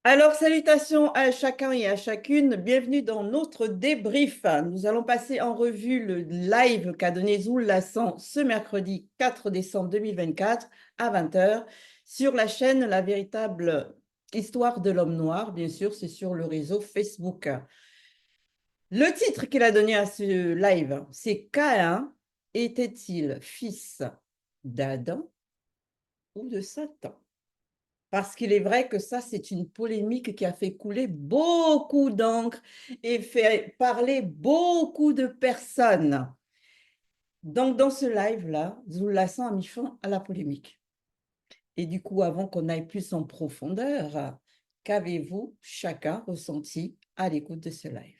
Alors, salutations à chacun et à chacune. Bienvenue dans notre débrief. Nous allons passer en revue le live qu'a donné Zoul Lassan ce mercredi 4 décembre 2024 à 20 h sur la chaîne La Véritable Histoire de l'Homme Noir. Bien sûr, c'est sur le réseau Facebook. Le titre qu'il a donné à ce live, c'est Caïn était-il fils d'Adam ou de Satan? Parce qu'il est vrai que ça, c'est une polémique qui a fait couler beaucoup d'encre et fait parler beaucoup de personnes. Donc, dans ce live-là, Zoul Lassan a mis fin à la polémique. Et du coup, avant qu'on aille plus en profondeur, qu'avez-vous chacun ressenti à l'écoute de ce live?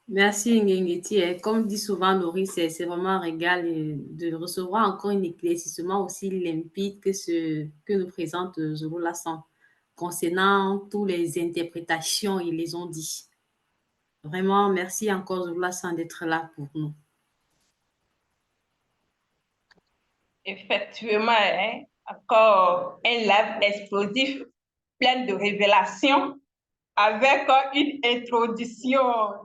Merci Ngengeti. Comme dit souvent Laurie, c'est vraiment un régal de recevoir encore un éclaircissement aussi limpide que nous présente Zulu Lassan concernant toutes les interprétations et les on-dit. Vraiment, merci encore Zulu Lassan d'être là pour nous. Effectivement, hein, encore un live explosif, plein de révélations, avec une introduction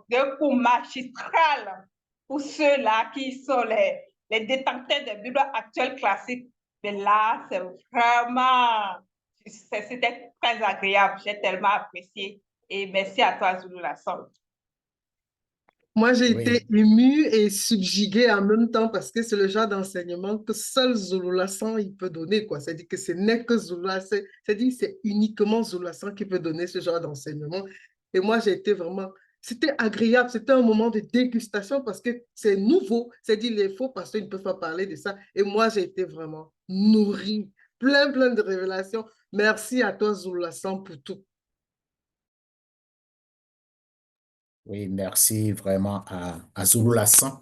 de coup magistral pour ceux-là qui sont les détenteurs des Bibles actuelles classiques. Mais là, c'est vraiment, c'était très agréable. J'ai tellement apprécié. Et merci à toi, Zoulou Lassan. Moi, j'ai Oui. été émue et subjuguée en même temps parce que c'est le genre d'enseignement que seul Zoulou Lassan il peut donner, quoi. C'est-à-dire que ce n'est que Zoulou Lassan, c'est-à-dire c'est uniquement Zoulou Lassan qui peut donner ce genre d'enseignement. Et moi, j'ai été vraiment, c'était agréable, c'était un moment de dégustation parce que c'est nouveau, c'est-à-dire les faux pasteurs ne peuvent pas parler de ça. Et moi, j'ai été vraiment nourrie, plein de révélations. Merci à toi, Zoulou Lassan, pour tout. Oui, merci vraiment à Zoulou Lassan.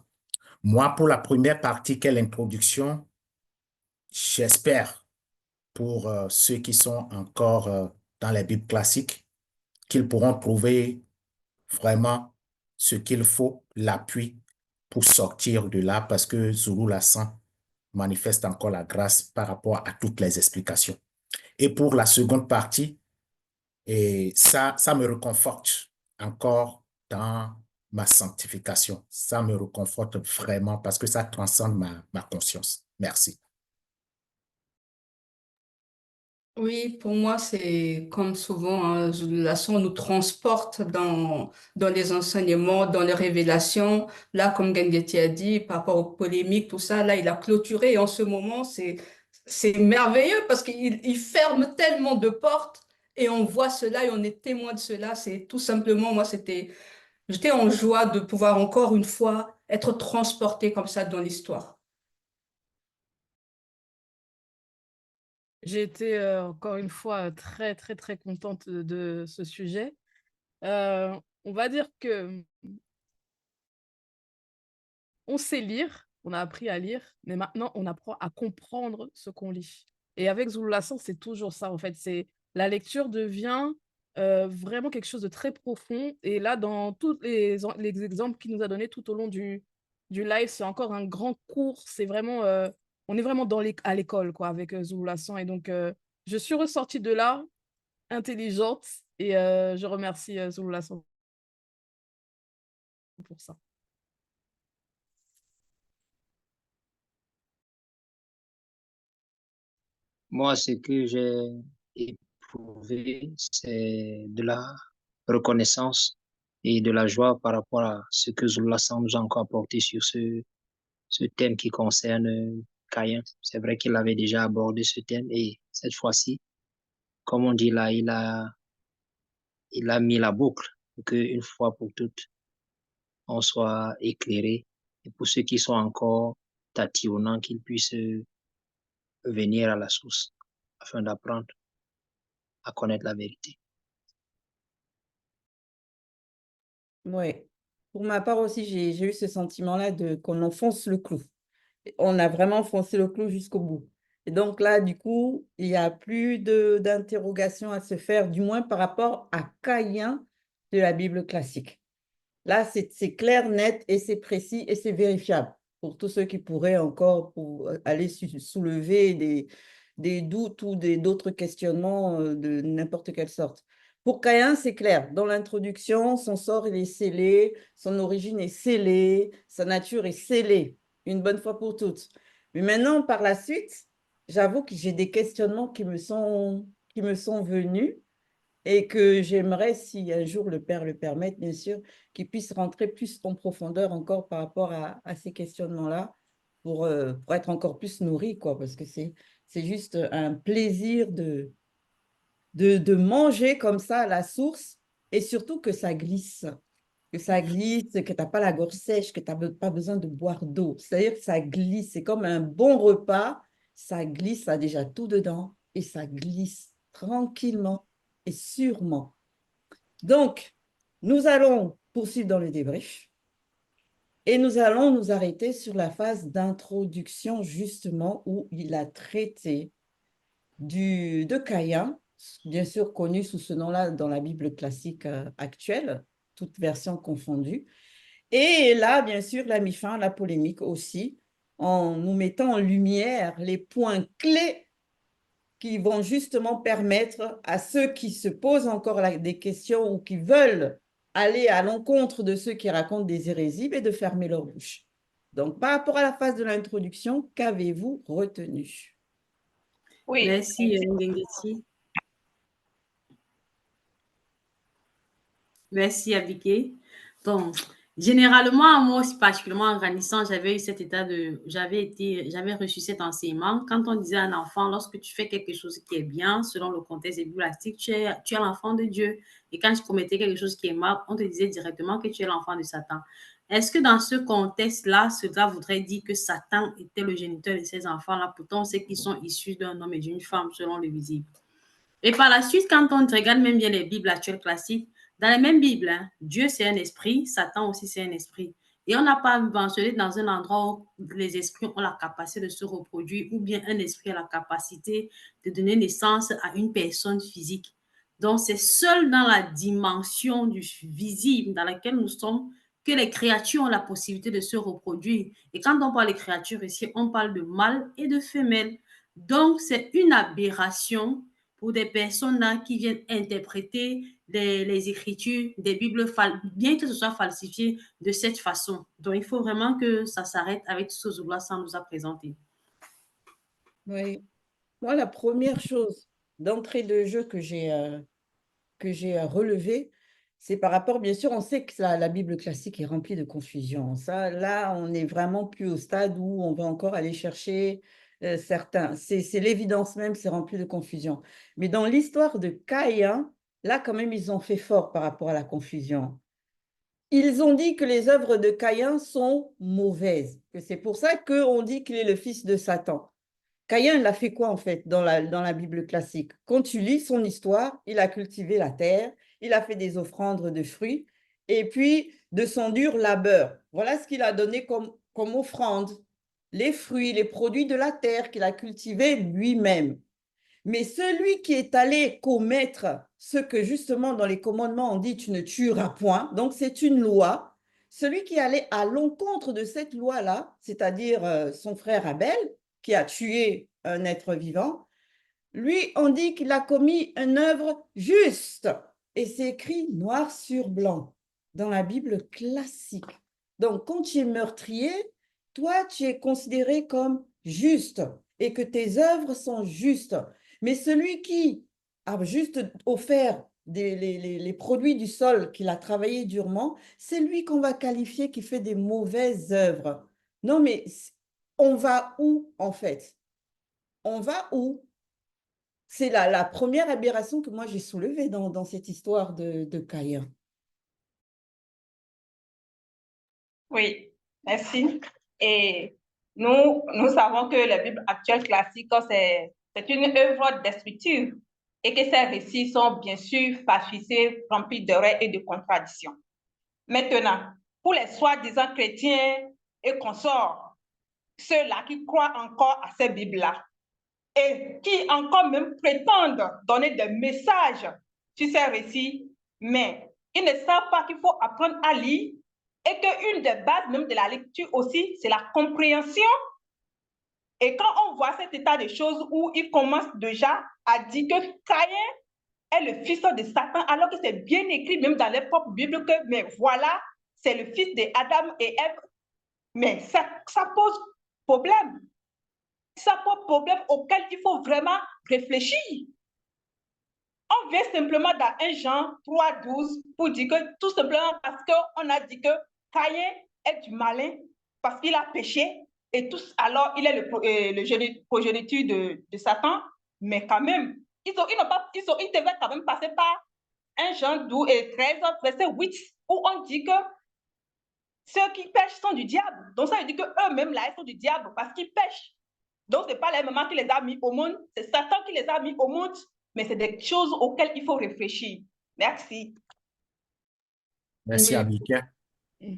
Moi, pour la première partie, quelle introduction, j'espère pour ceux qui sont encore dans les Bibles classiques, qu'ils pourront trouver vraiment ce qu'il faut, l'appui pour sortir de là, parce que Zoulou Lassan manifeste encore la grâce par rapport à toutes les explications. Et pour la seconde partie, et ça me réconforte encore dans ma sanctification. Ça me réconforte vraiment parce que ça transcende ma conscience. Merci. Oui, pour moi, c'est comme souvent, hein, la leçon nous transporte dans les enseignements, dans les révélations. Là, comme Gengeti a dit, par rapport aux polémiques, tout ça, là, il a clôturé. Et en ce moment, c'est merveilleux parce qu'il ferme tellement de portes et on voit cela et on est témoin de cela. C'est tout simplement, moi, j'étais en joie de pouvoir encore une fois être transporté comme ça dans l'histoire. J'ai été encore une fois très contente de ce sujet. On va dire que on sait lire, on a appris à lire, mais maintenant on apprend à comprendre ce qu'on lit. Et avec Zulu Lassan, c'est toujours ça en fait. C'est la lecture devient vraiment quelque chose de très profond. Et là, dans tous les exemples qu'il nous a donnés tout au long du live, c'est encore un grand cours. C'est vraiment, on est vraiment à l'école quoi avec Zulu Lassan. Et donc, je suis ressortie de là intelligente et je remercie Zulu Lassan pour ça. Moi, ce que j'ai éprouvé, c'est de la reconnaissance et de la joie par rapport à ce que Zoula nous a encore apporté sur ce thème qui concerne Caïn. C'est vrai qu'il avait déjà abordé ce thème et cette fois-ci, comme on dit là, il a mis la boucle pour qu'une fois pour toutes, on soit éclairé. Et pour ceux qui sont encore tatillonnants, qu'ils puissent venir à la source afin d'apprendre à connaître la vérité. Oui. Pour ma part aussi, j'ai eu ce sentiment-là qu'on enfonce le clou. On a vraiment enfoncé le clou jusqu'au bout. Et donc là, du coup, il n'y a plus d'interrogation à se faire, du moins par rapport à Caïn de la Bible classique. Là, c'est clair, net, et c'est précis, et c'est vérifiable pour tous ceux qui pourraient encore aller soulever des doutes ou d'autres questionnements de n'importe quelle sorte. Pour Caïn, c'est clair. Dans l'introduction, son sort, il est scellé, son origine est scellée, sa nature est scellée, une bonne fois pour toutes. Mais maintenant, par la suite, j'avoue que j'ai des questionnements qui me sont venus et que j'aimerais, si un jour le Père le permette, bien sûr, qu'il puisse rentrer plus en profondeur encore par rapport à ces questionnements-là pour être encore plus nourri, quoi, parce que c'est juste un plaisir de manger comme ça à la source et surtout que ça glisse. Que ça glisse, que tu n'as pas la gorge sèche, que tu n'as pas besoin de boire d'eau. C'est-à-dire que ça glisse, c'est comme un bon repas, ça glisse, ça a déjà tout dedans et ça glisse tranquillement et sûrement. Donc, nous allons poursuivre dans le débrief et nous allons nous arrêter sur la phase d'introduction justement où il a traité de Caïn, bien sûr connu sous ce nom-là dans la Bible classique actuelle, toutes versions confondues. Et là, bien sûr, il a mis fin à la polémique aussi, en nous mettant en lumière les points clés qui vont justement permettre à ceux qui se posent encore des questions ou qui veulent aller à l'encontre de ceux qui racontent des hérésies, de fermer leur bouche. Donc, par rapport à la phase de l'introduction, qu'avez-vous retenu? Oui. Merci, Ngengeti. Merci, Abiké. Donc, généralement, moi aussi, particulièrement en grandissant, j'avais eu cet état de... J'avais reçu cet enseignement. Quand on disait à un enfant, lorsque tu fais quelque chose qui est bien, selon le contexte biblique, tu es l'enfant de Dieu. Et quand tu commettais quelque chose qui est mal, on te disait directement que tu es l'enfant de Satan. Est-ce que dans ce contexte-là, cela voudrait dire que Satan était le géniteur de ces enfants-là? Pourtant, on sait qu'ils sont issus d'un homme et d'une femme, selon le visible. Et par la suite, quand on regarde même bien les Bibles actuelles classiques, dans les mêmes Bibles, hein, Dieu c'est un esprit, Satan aussi c'est un esprit. Et on n'a pas mentionné dans un endroit où les esprits ont la capacité de se reproduire ou bien un esprit a la capacité de donner naissance à une personne physique. Donc, c'est seul dans la dimension du visible dans laquelle nous sommes que les créatures ont la possibilité de se reproduire. Et quand on parle de créatures ici, on parle de mâle et de femelle. Donc, c'est une aberration pour des personnes là qui viennent interpréter les écritures des Bibles, bien que ce soit falsifié de cette façon. Donc, il faut vraiment que ça s'arrête avec ce que Zoulassan nous a présenté. Oui. Moi, la première chose d'entrée de jeu que j'ai relevée, c'est par rapport, bien sûr, on sait que la Bible classique est remplie de confusion. Ça, là, on n'est vraiment plus au stade où on va encore aller chercher certains. C'est l'évidence même, c'est rempli de confusion. Mais dans l'histoire de Caïn, là, quand même, ils ont fait fort par rapport à la confusion. Ils ont dit que les œuvres de Caïn sont mauvaises, que c'est pour ça qu'on dit qu'il est le fils de Satan. Caïn, il a fait quoi en fait dans la Bible classique? Quand tu lis son histoire, il a cultivé la terre, il a fait des offrandes de fruits, et puis de son dur labeur. Voilà ce qu'il a donné comme offrande. Les fruits, les produits de la terre qu'il a cultivés lui-même. Mais celui qui est allé commettre ce que justement dans les commandements on dit tu ne tueras point, donc c'est une loi, celui qui allait à l'encontre de cette loi-là, c'est-à-dire son frère Abel, qui a tué un être vivant, lui on dit qu'il a commis une œuvre juste. Et c'est écrit noir sur blanc dans la Bible classique. Donc quand tu es meurtrier, toi tu es considéré comme juste et que tes œuvres sont justes. Mais celui qui a juste offert les produits du sol qu'il a travaillé durement, c'est lui qu'on va qualifier qui fait des mauvaises œuvres. Non, mais on va où en fait? On va où? C'est la première aberration que moi j'ai soulevée dans cette histoire de Caïn. Oui, merci. Et nous savons que la Bible actuelle classique, c'est une œuvre destructive et que ces récits sont bien sûr falsifiés, remplis d'erreurs et de contradictions. Maintenant, pour les soi-disant chrétiens et consorts, ceux-là qui croient encore à ces Bibles-là et qui encore même prétendent donner des messages sur ces récits, mais ils ne savent pas qu'il faut apprendre à lire et qu'une des bases même de la lecture aussi, c'est la compréhension Et quand on voit cet état de choses où il commence déjà à dire que Caïn est le fils de Satan, alors que c'est bien écrit même dans les propres Bibles que, mais voilà, c'est le fils d'Adam et Ève. Mais ça pose problème. Ça pose problème auquel il faut vraiment réfléchir. On vient simplement dans 1 Jean 3,12 pour dire que tout simplement parce qu'on a dit que Caïn est du malin, parce qu'il a péché, et tous, alors il est le progéniture de Satan, mais quand même, ils devaient quand même passer par 1 Jean 12 et 13, verset 8, où on dit que ceux qui pêchent sont du diable. Donc ça veut dire qu'eux-mêmes là, ils sont du diable parce qu'ils pêchent. Donc ce n'est pas la maman qui les a mis au monde, c'est Satan qui les a mis au monde, mais c'est des choses auxquelles il faut réfléchir. Merci. Merci, Oui. Abika.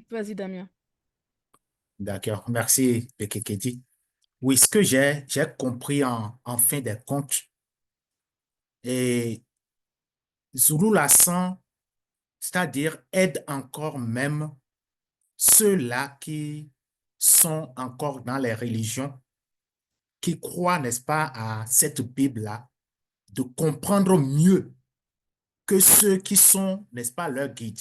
Vas-y, Damien. D'accord. Merci, Bekekedi. Oui, ce que j'ai compris en fin de compte, et Zulu Lassan, c'est-à-dire aide encore même ceux-là qui sont encore dans les religions, qui croient, n'est-ce pas, à cette Bible-là, de comprendre mieux que ceux qui sont, n'est-ce pas, leurs guides.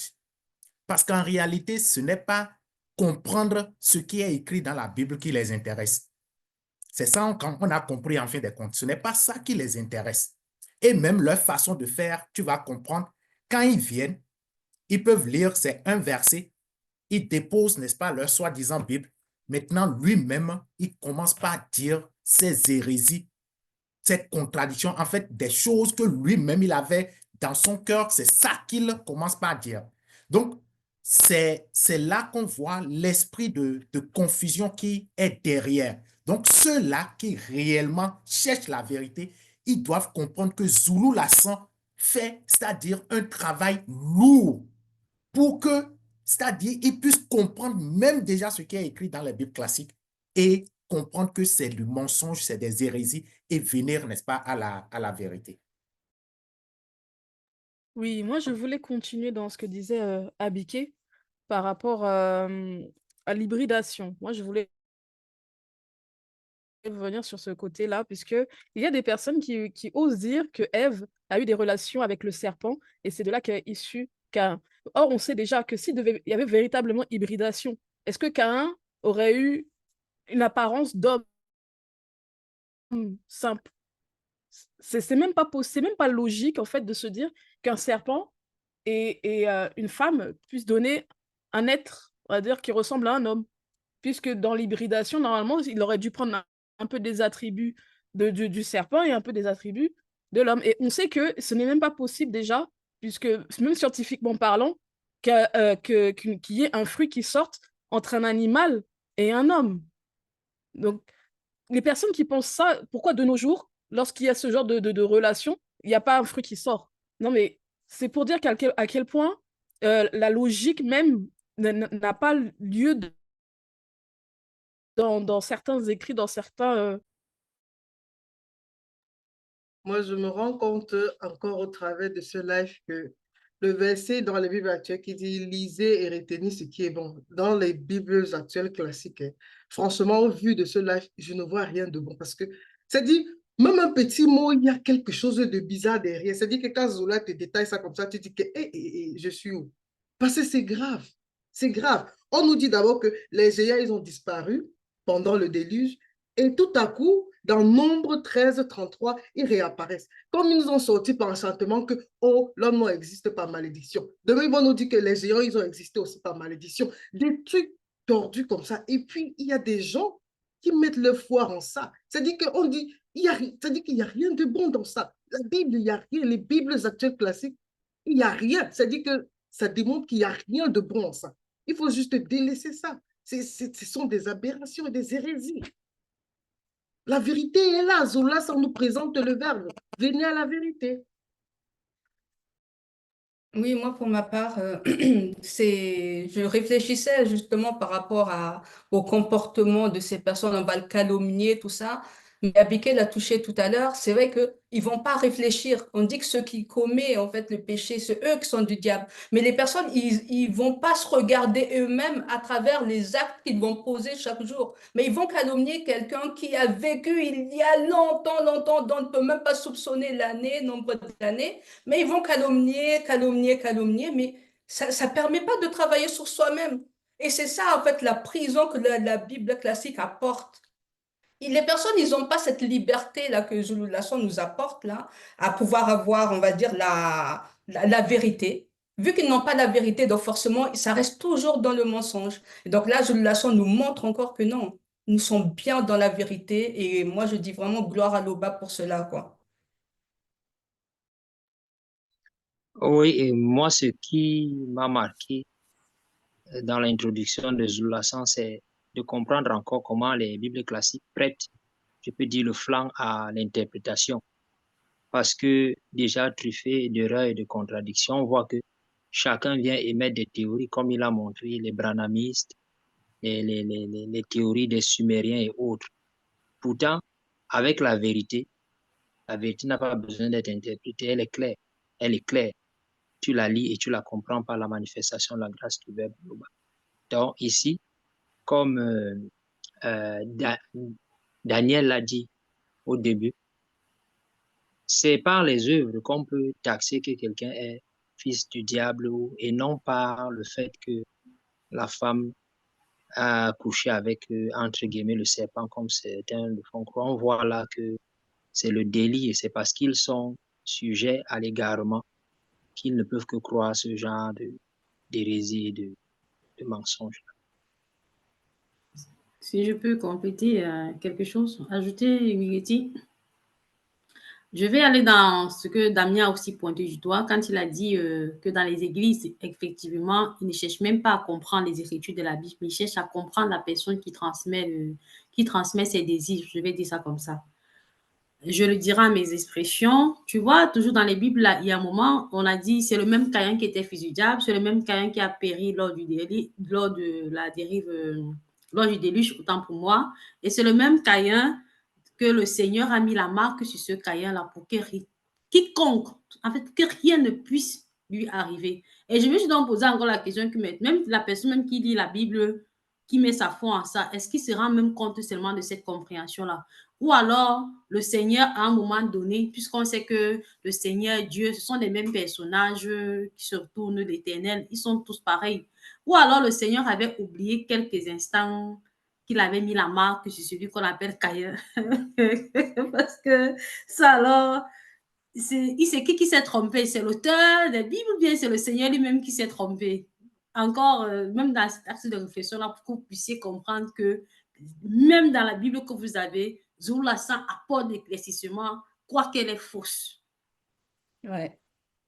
Parce qu'en réalité, ce n'est pas comprendre ce qui est écrit dans la Bible qui les intéresse. C'est ça qu'on a compris en fin de compte. Ce n'est pas ça qui les intéresse. Et même leur façon de faire, tu vas comprendre, quand ils viennent, ils peuvent lire, c'est un verset, ils déposent, n'est-ce pas, leur soi-disant Bible. Maintenant, lui-même, il commence par dire ces hérésies, cette contradiction, en fait, des choses que lui-même, il avait dans son cœur, c'est ça qu'il commence par dire. Donc, c'est là qu'on voit l'esprit de confusion qui est derrière. Donc, ceux-là qui réellement cherchent la vérité, ils doivent comprendre que Zulu Lassan fait, c'est-à-dire un travail lourd pour que, c'est-à-dire, ils puissent comprendre même déjà ce qui est écrit dans les Bibles classiques et comprendre que c'est du mensonge, c'est des hérésies et venir, n'est-ce pas, à la vérité. Oui, moi, je voulais continuer dans ce que disait Abike par rapport à l'hybridation. Moi, je voulais revenir sur ce côté-là, puisque il y a des personnes qui osent dire que Ève a eu des relations avec le serpent, et c'est de là qu'est issu Caïn. Or, on sait déjà que s'il y avait véritablement hybridation, est-ce que Caïn aurait eu une apparence d'homme simple? C'est même pas possible, c'est même pas logique, en fait, de se dire qu'un serpent et une femme puissent donner un être, on va dire, qui ressemble à un homme. Puisque dans l'hybridation, normalement, il aurait dû prendre un peu des attributs du serpent et un peu des attributs de l'homme. Et on sait que ce n'est même pas possible déjà, puisque même scientifiquement parlant, qu'il y ait un fruit qui sorte entre un animal et un homme. Donc, les personnes qui pensent ça, pourquoi de nos jours, lorsqu'il y a ce genre de relation, il n'y a pas un fruit qui sort? Non, mais c'est pour dire à quel point la logique même n'a pas lieu dans certains écrits, dans certains... Moi, je me rends compte encore au travers de ce live que le verset dans les Bibles actuelles qui dit « Lisez et retenez ce qui est bon ». Dans les Bibles actuelles classiques, franchement, au vu de ce live, je ne vois rien de bon parce que ça dit, même un petit mot, il y a quelque chose de bizarre derrière. Ça dit que quand Zola te détaille ça comme ça, tu dis que je suis où? Parce que c'est grave. C'est grave. On nous dit d'abord que les géants, ils ont disparu pendant le déluge et tout à coup, dans Nombre 13-33, ils réapparaissent. Comme ils nous ont sorti par enchantement que, oh, l'homme n'existe pas, malédiction. Demain, ils vont nous dire que les géants, ils ont existé aussi par malédiction. Des trucs tordus comme ça. Et puis, il y a des gens qui mettent leur foi en ça. C'est-à-dire qu'on dit, c'est-à-dire qu'il n'y a rien de bon dans ça. La Bible, il n'y a rien. Les Bibles actuelles classiques, il n'y a rien. C'est-à-dire que ça démontre qu'il n'y a rien de bon en ça. Il faut juste délaisser ça. Ce sont des aberrations et des hérésies. La vérité est là. Zola, ça nous présente le verbe. Venez à la vérité. Oui, moi, pour ma part, je réfléchissais justement par rapport au comportement de ces personnes, on va le calomnier, tout ça. Mais Abigail l'a touché tout à l'heure, c'est vrai qu'ils vont pas réfléchir. On dit que ceux qui commettent en fait le péché, c'est eux qui sont du diable. Mais les personnes, ils vont pas se regarder eux-mêmes à travers les actes qu'ils vont poser chaque jour. Mais ils vont calomnier quelqu'un qui a vécu il y a longtemps, longtemps, dont on ne peut même pas soupçonner l'année, nombre d'années. Mais ils vont calomnier, calomnier, calomnier. Mais ça ne permet pas de travailler sur soi-même. Et c'est ça, en fait, la prison que la Bible classique apporte. Et les personnes, ils n'ont pas cette liberté-là que Zulu Lassonde nous apporte, là, à pouvoir avoir, on va dire, la vérité. Vu qu'ils n'ont pas la vérité, donc forcément, ça reste toujours dans le mensonge. Et donc là, Zulu Lassonde nous montre encore que non, nous sommes bien dans la vérité. Et moi, je dis vraiment gloire à l'Oba pour cela, quoi. Oui, et moi, ce qui m'a marqué dans l'introduction de Zulasan, c'est de comprendre encore comment les Bibles classiques prêtent, je peux dire, le flanc à l'interprétation. Parce que déjà truffé d'erreurs et de contradictions, on voit que chacun vient émettre des théories, comme il a montré, les branamistes, les théories des Sumériens et autres. Pourtant, avec la vérité n'a pas besoin d'être interprétée, elle est claire. Elle est claire. Tu la lis et tu la comprends par la manifestation de la grâce du Verbe global. Donc ici, comme Daniel l'a dit au début, c'est par les œuvres qu'on peut taxer que quelqu'un est fils du diable et non par le fait que la femme a couché avec, entre guillemets, le serpent, comme certains le font croire. On voit là que c'est le délit et c'est parce qu'ils sont sujets à l'égarement qu'ils ne peuvent que croire ce genre d'hérésie et de mensonges. Si je peux compléter quelque chose, ajouter, Miguetti. Je vais aller dans ce que Damien a aussi pointé du doigt quand il a dit que dans les églises, effectivement, ils ne cherchent même pas à comprendre les écritures de la Bible, ils cherchent à comprendre la personne qui transmet ses désirs. Je vais dire ça comme ça. Je le dirai à mes expressions. Tu vois, toujours dans les Bibles, là, il y a un moment, on a dit c'est le même Caïn qui était fils du diable, c'est le même Caïn qui a péri lors de la dérive, lors du déluge, autant pour moi. Et c'est le même Caïn que le Seigneur a mis la marque sur ce Caïn-là pour que quiconque, en fait, que rien ne puisse lui arriver. Et je me suis donc posé encore la question que même la personne même qui lit la Bible, qui met sa foi en ça, est-ce qu'il se rend même compte seulement de cette compréhension-là? Ou alors, le Seigneur, à un moment donné, puisqu'on sait que le Seigneur, Dieu, ce sont les mêmes personnages qui se retournent l'Éternel, ils sont tous pareils. Ou alors, le Seigneur avait oublié quelques instants qu'il avait mis la marque sur celui qu'on appelle Caïn. Parce que ça, alors, c'est qui s'est trompé? C'est l'auteur des Bibles ou bien c'est le Seigneur lui-même qui s'est trompé? Encore, même dans cet axe de réflexion-là, pour que vous puissiez comprendre que même dans la Bible que vous avez, Zoulasan apporte l'éclaircissement, quoi qu'elle est fausse. Ouais,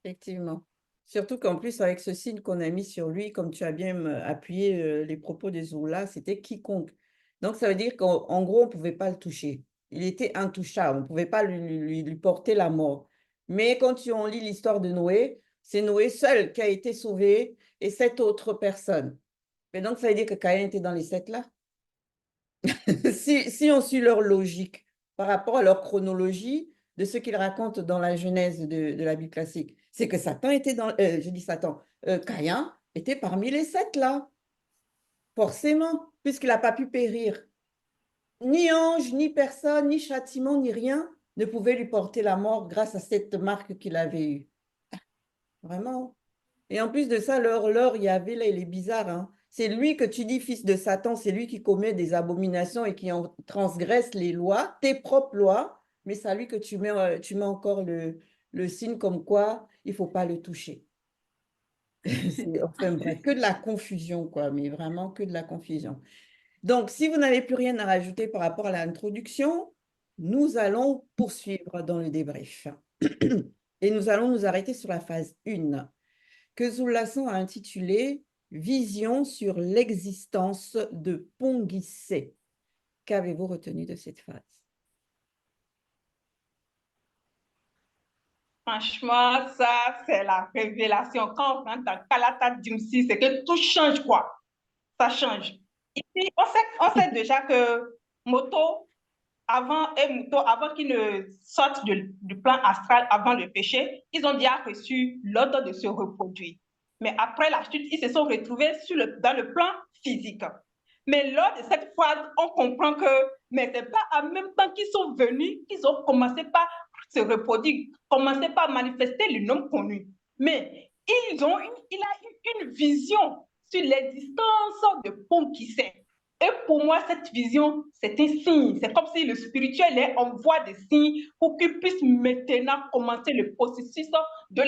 effectivement. Surtout qu'en plus, avec ce signe qu'on a mis sur lui, comme tu as bien appuyé les propos de Zoula, c'était quiconque. Donc, ça veut dire qu'en gros, on ne pouvait pas le toucher. Il était intouchable. On ne pouvait pas lui porter la mort. Mais quand on lit l'histoire de Noé, c'est Noé seul qui a été sauvé et 7 autres personnes. Mais donc, ça veut dire que Caïn était dans les 7 là. Si on suit leur logique par rapport à leur chronologie de ce qu'ils racontent dans la Genèse de la Bible classique, c'est que Satan était dans, je dis Satan, Caïn était parmi les 7 là, forcément, puisqu'il n'a pas pu périr. Ni ange, ni personne, ni châtiment, ni rien ne pouvait lui porter la mort grâce à cette marque qu'il avait eue. Vraiment. Et en plus de ça, leur Yahvé, là, il est bizarre, hein. C'est lui que tu dis fils de Satan, c'est lui qui commet des abominations et qui transgresse les lois, tes propres lois, mais c'est à lui que tu mets encore le signe comme quoi il ne faut pas le toucher. Enfin bref, que de la confusion, quoi, mais vraiment que de la confusion. Donc, si vous n'avez plus rien à rajouter par rapport à l'introduction, nous allons poursuivre dans le débrief. Et nous allons nous arrêter sur la phase 1. Que Zoulasan a intitulé « Vision sur l'existence de Ponguissé ». Qu'avez-vous retenu de cette phase? Franchement, ça, c'est la révélation. Quand on rentre dans Kalata Dimsi, c'est que tout change, quoi. Ça change. Ici, on sait déjà que Moto avant un mouton, avant qu'il ne sorte du plan astral avant le péché, ils ont déjà reçu l'ordre de se reproduire. Mais après la chute, ils se sont retrouvés dans le plan physique. Mais lors de cette phase, on comprend que mais ce n'est pas en même temps qu'ils sont venus, qu'ils ont commencé par se reproduire, commencé par manifester le nom connu. Mais il a eu une vision sur l'existence de Ponkissé. Et pour moi, cette vision, c'est un signe. C'est comme si le spirituel envoie des signes pour qu'il puisse maintenant commencer le processus de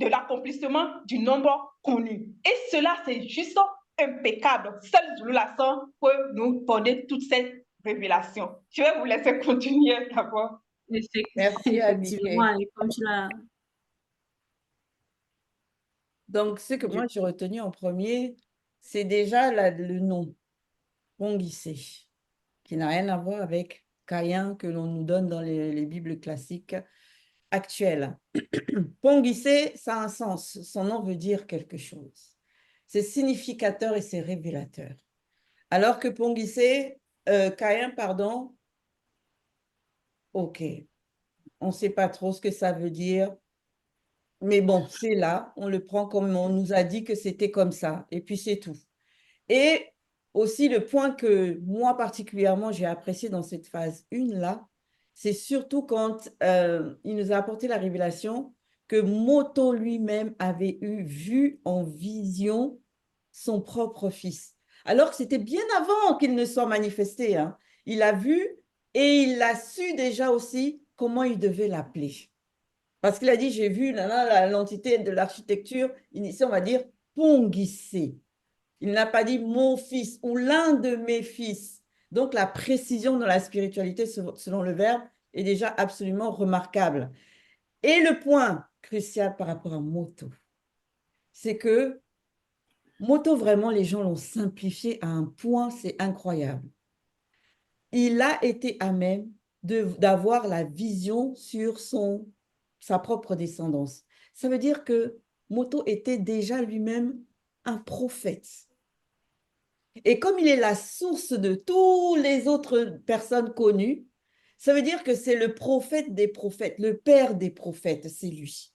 l'accomplissement du nombre connu. Et cela, c'est juste impeccable. Seul Zulu Lasson peut nous donner toutes ces révélations. Je vais vous laisser continuer d'abord. Merci, Effectivement, Abike. et comme tu l'as... Donc, ce que moi j'ai retenu en premier, c'est déjà le nom, Pongissé, qui n'a rien à voir avec Caïn que l'on nous donne dans les Bibles classiques actuelles. Pongissé, ça a un sens. Son nom veut dire quelque chose. C'est significateur et c'est révélateur. Alors que Pongissé, Caïn, pardon, ok, on ne sait pas trop ce que ça veut dire. Mais bon, c'est là, on le prend comme on nous a dit que c'était comme ça, et puis c'est tout. Et aussi le point que moi particulièrement j'ai apprécié dans cette phase 1 là, c'est surtout quand il nous a apporté la révélation que Moto lui-même avait vu en vision son propre fils. Alors que c'était bien avant qu'il ne soit manifesté, hein. Il a vu et il a su déjà aussi comment il devait l'appeler. Parce qu'il a dit, j'ai vu l'entité de l'architecture initiée, on va dire, Pongissé. Il n'a pas dit mon fils ou l'un de mes fils. Donc, la précision dans la spiritualité, selon le verbe, est déjà absolument remarquable. Et le point crucial par rapport à Moto, c'est que Moto, vraiment, les gens l'ont simplifié à un point, c'est incroyable. Il a été à même d'avoir la vision sur sa propre descendance. Ça veut dire que Moto était déjà lui-même un prophète. Et comme il est la source de toutes les autres personnes connues, ça veut dire que c'est le prophète des prophètes, le père des prophètes, c'est lui.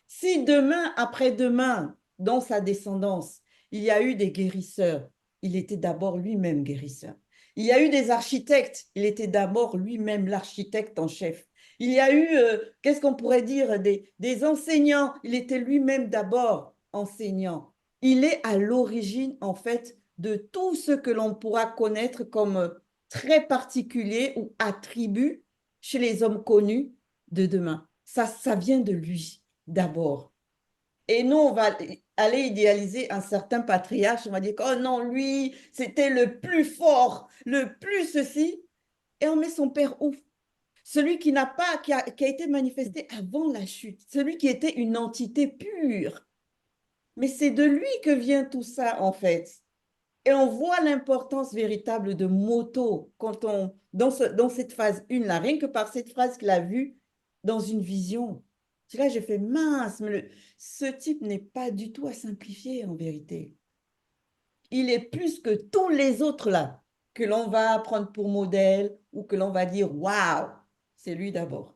Si demain, après-demain, dans sa descendance, il y a eu des guérisseurs, il était d'abord lui-même guérisseur. Il y a eu des architectes, il était d'abord lui-même l'architecte en chef. Il y a eu, qu'est-ce qu'on pourrait dire, des enseignants, il était lui-même d'abord enseignant. Il est à l'origine, en fait, de tout ce que l'on pourra connaître comme très particulier ou attribut chez les hommes connus de demain. Ça vient de lui d'abord. Et nous, on va aller idéaliser un certain patriarche, on va dire que, oh non, lui, c'était le plus fort, le plus ceci, et on met son père où? Celui qui n'a pas, qui a été manifesté avant la chute, celui qui était une entité pure. Mais c'est de lui que vient tout ça, en fait. Et on voit l'importance véritable de Moto quand dans cette phase 1, là, rien que par cette phrase qu'il a vue dans une vision. Là, j'ai fait mince, mais ce type n'est pas du tout à simplifier en vérité. Il est plus que tous les autres là, que l'on va prendre pour modèle ou que l'on va dire waouh, c'est lui d'abord.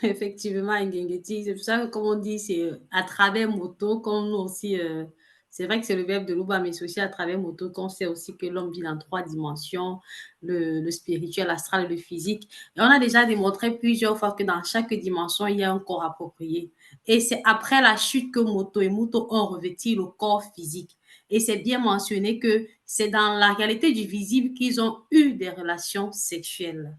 Effectivement, Ngengeti, c'est pour ça que, comme on dit, c'est à travers Moto, comme nous aussi, c'est vrai que c'est le verbe de Luba, mais c'est aussi à travers Moto qu'on sait aussi que l'homme vit dans 3 dimensions, le spirituel, l'astral et le physique. Et on a déjà démontré plusieurs fois que dans chaque dimension, il y a un corps approprié. Et c'est après la chute que Moto et Moto ont revêti le corps physique. Et c'est bien mentionné que c'est dans la réalité du visible qu'ils ont eu des relations sexuelles.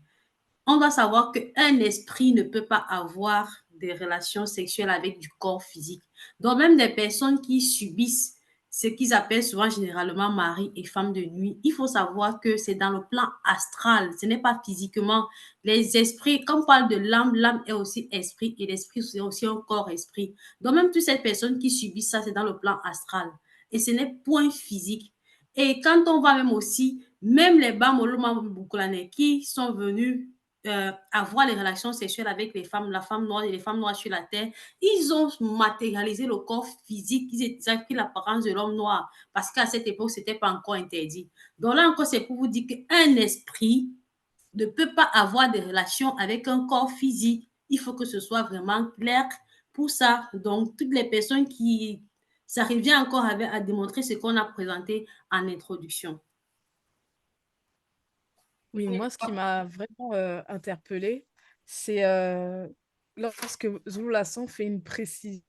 On doit savoir qu'un esprit ne peut pas avoir des relations sexuelles avec du corps physique. Donc, même des personnes qui subissent ce qu'ils appellent souvent généralement mari et femme de nuit, il faut savoir que c'est dans le plan astral, ce n'est pas physiquement. Les esprits, quand on parle de l'âme, l'âme est aussi esprit et l'esprit c'est aussi un corps-esprit. Donc, même toutes ces personnes qui subissent ça, c'est dans le plan astral. Et ce n'est point physique. Et quand on va même aussi, même les Bamoloma Bukulane qui sont venus avoir les relations sexuelles avec les femmes, la femme noire et les femmes noires sur la terre, ils ont matérialisé le corps physique, ils ont pris l'apparence de l'homme noir, parce qu'à cette époque, ce n'était pas encore interdit. Donc là encore, c'est pour vous dire qu'un esprit ne peut pas avoir des relations avec un corps physique. Il faut que ce soit vraiment clair pour ça. Donc, toutes les personnes qui... Ça revient encore à démontrer ce qu'on a présenté en introduction. Oui, moi, ce qui m'a vraiment interpellée, c'est lorsque Zulu Lassan fait une précision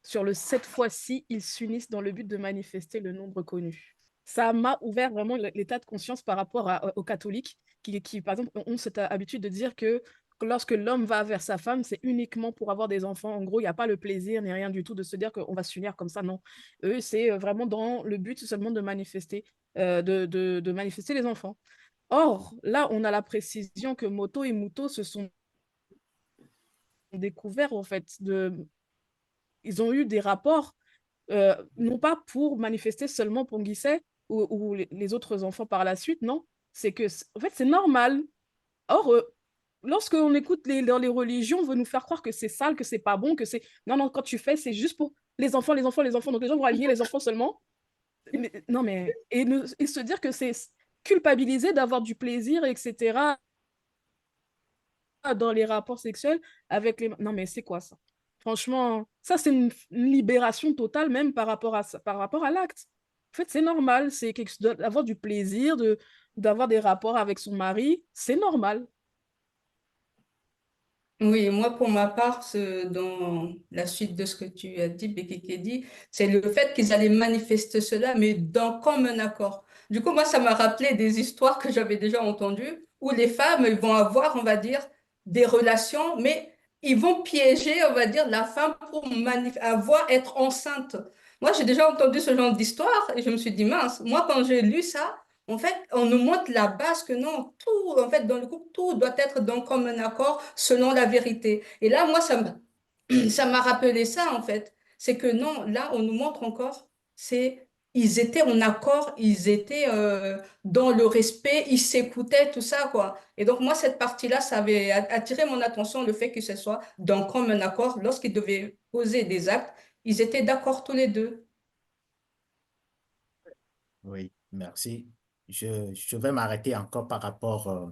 sur le cette fois-ci, ils s'unissent dans le but de manifester le nombre connu. Ça m'a ouvert vraiment l'état de conscience par rapport aux catholiques qui, par exemple, ont cette habitude de dire que lorsque l'homme va vers sa femme, c'est uniquement pour avoir des enfants. En gros, il n'y a pas le plaisir ni rien du tout de se dire qu'on va s'unir comme ça. Non. Eux, c'est vraiment dans le but seulement de manifester, de manifester les enfants. Or, là, on a la précision que Moto et Muto se sont découverts, en fait, ils ont eu des rapports, non pas pour manifester seulement pour Nguissé ou les autres enfants par la suite, non. C'est que, en fait, c'est normal. Or, lorsqu'on écoute dans les religions, on veut nous faire croire que c'est sale, que c'est pas bon, que c'est... Non, non, quand tu fais, c'est juste pour les enfants, les enfants, les enfants. Donc, les gens vont aligner les enfants seulement. Mais, non, mais... Et se dire que c'est culpabiliser d'avoir du plaisir, etc., dans les rapports sexuels avec les... Non, mais c'est quoi ça? Franchement, ça, c'est une libération totale même par rapport à l'acte. En fait, c'est normal, c'est d'avoir du plaisir, d'avoir des rapports avec son mari, c'est normal. Oui, moi, pour ma part, dans la suite de ce que tu as dit, Bekekedi, c'est le fait qu'ils allaient manifester cela, mais dans comme un accord. Du coup, moi, ça m'a rappelé des histoires que j'avais déjà entendues, où les femmes ils vont avoir, on va dire, des relations, mais ils vont piéger, on va dire, la femme pour être enceinte. Moi, j'ai déjà entendu ce genre d'histoire et je me suis dit, mince, moi, quand j'ai lu ça, en fait, on nous montre la base que non, tout, en fait, dans le couple, tout doit être dans comme un accord selon la vérité. Et là, moi, ça m'a rappelé ça, en fait. C'est que non, là, on nous montre encore, ils étaient en accord, ils étaient dans le respect, ils s'écoutaient, tout ça, quoi. Et donc, moi, cette partie-là, ça avait attiré mon attention, le fait que ce soit dans comme un accord, lorsqu'ils devaient poser des actes, ils étaient d'accord tous les deux. Oui, merci. Je vais m'arrêter encore par rapport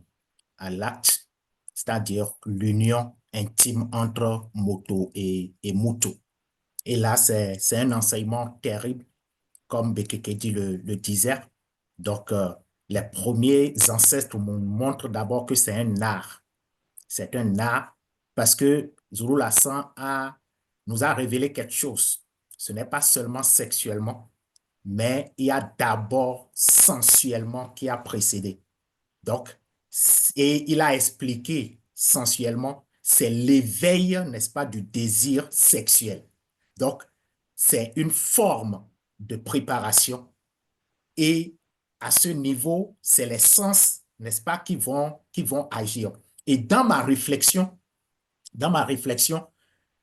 à l'acte, c'est-à-dire l'union intime entre Moto et Mutu. Et là, c'est un enseignement terrible, comme Bekekedi le disait. Donc, les premiers ancêtres nous montrent d'abord que c'est un art. C'est un art parce que Zulu Lassan nous a révélé quelque chose. Ce n'est pas seulement sexuellement, mais il y a d'abord sensuellement qui a précédé. Donc, et il a expliqué sensuellement, c'est l'éveil, n'est-ce pas, du désir sexuel. Donc, c'est une forme de préparation et à ce niveau, c'est les sens, n'est-ce pas, qui vont agir. Et dans ma réflexion,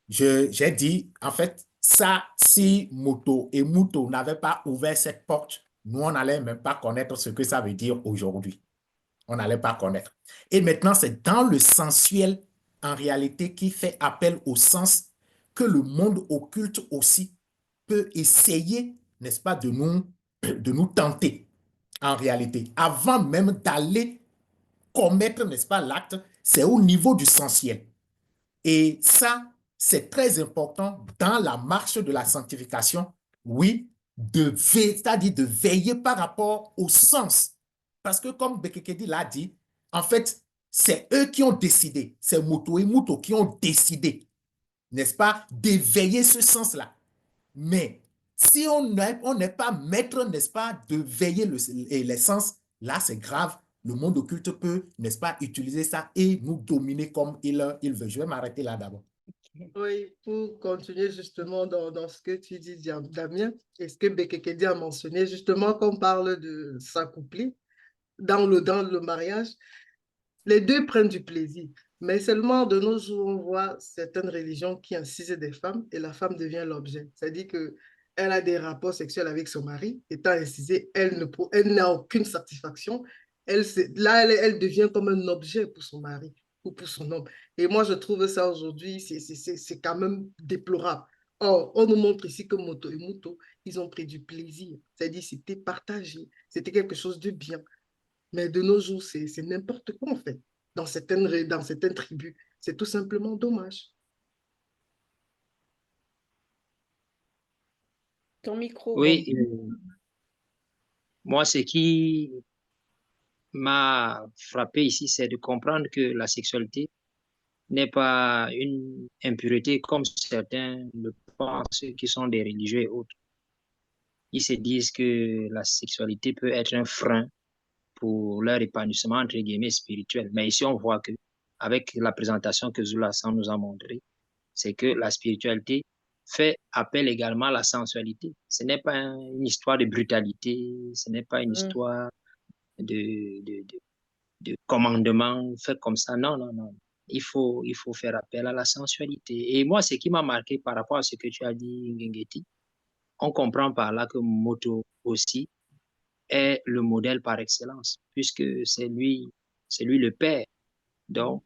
j'ai dit, en fait, ça, si Moto et Muto n'avaient pas ouvert cette porte, nous, on n'allait même pas connaître ce que ça veut dire aujourd'hui. On n'allait pas connaître. Et maintenant, c'est dans le sensuel, en réalité, qui fait appel au sens que le monde occulte aussi peut essayer, n'est-ce pas, de nous tenter, en réalité. Avant même d'aller commettre, n'est-ce pas, l'acte, c'est au niveau du sensuel. Et ça, c'est très important dans la marche de la sanctification, oui, c'est-à-dire de veiller par rapport au sens. Parce que comme Bekekedi l'a dit, en fait, c'est eux qui ont décidé, c'est Muto et Muto qui ont décidé, n'est-ce pas, d'éveiller ce sens-là. Mais si on n'est pas maître, n'est-ce pas, de veiller les sens, là, c'est grave. Le monde occulte peut, n'est-ce pas, utiliser ça et nous dominer comme il veut. Je vais m'arrêter là d'abord. Oui, pour continuer justement dans ce que tu dis, Damien, et ce que Bekekedi a mentionné, justement, quand on parle de s'accoupler dans le mariage, les deux prennent du plaisir. Mais seulement de nos jours, on voit certaines religions qui incisent des femmes et la femme devient l'objet. C'est-à-dire qu'elle a des rapports sexuels avec son mari, étant incisée, elle n'a aucune satisfaction. elle devient comme un objet pour son mari ou pour son homme. Et moi, je trouve ça aujourd'hui, c'est quand même déplorable. Or, on nous montre ici que Moto et Muto, ils ont pris du plaisir. C'est-à-dire, c'était partagé, c'était quelque chose de bien. Mais de nos jours, c'est n'importe quoi, en fait. Dans certaines tribus, c'est tout simplement dommage. Ton micro, Oui, Bob. moi, ce qui m'a frappé ici, c'est de comprendre que la sexualité n'est pas une impureté comme certains le pensent, qui sont des religieux et autres. Ils se disent que la sexualité peut être un frein pour leur épanouissement, entre guillemets, spirituel. Mais ici, on voit que, avec la présentation que Zula San nous a montrée, c'est que la spiritualité fait appel également à la sensualité. Ce n'est pas une histoire de brutalité, ce n'est pas une Mm. histoire de commandement fait comme ça. Non, non, non. Il faut faire appel à la sensualité. Et moi, ce qui m'a marqué par rapport à ce que tu as dit, Ngengeti, on comprend par là que Moto aussi est le modèle par excellence, puisque c'est lui le père. Donc,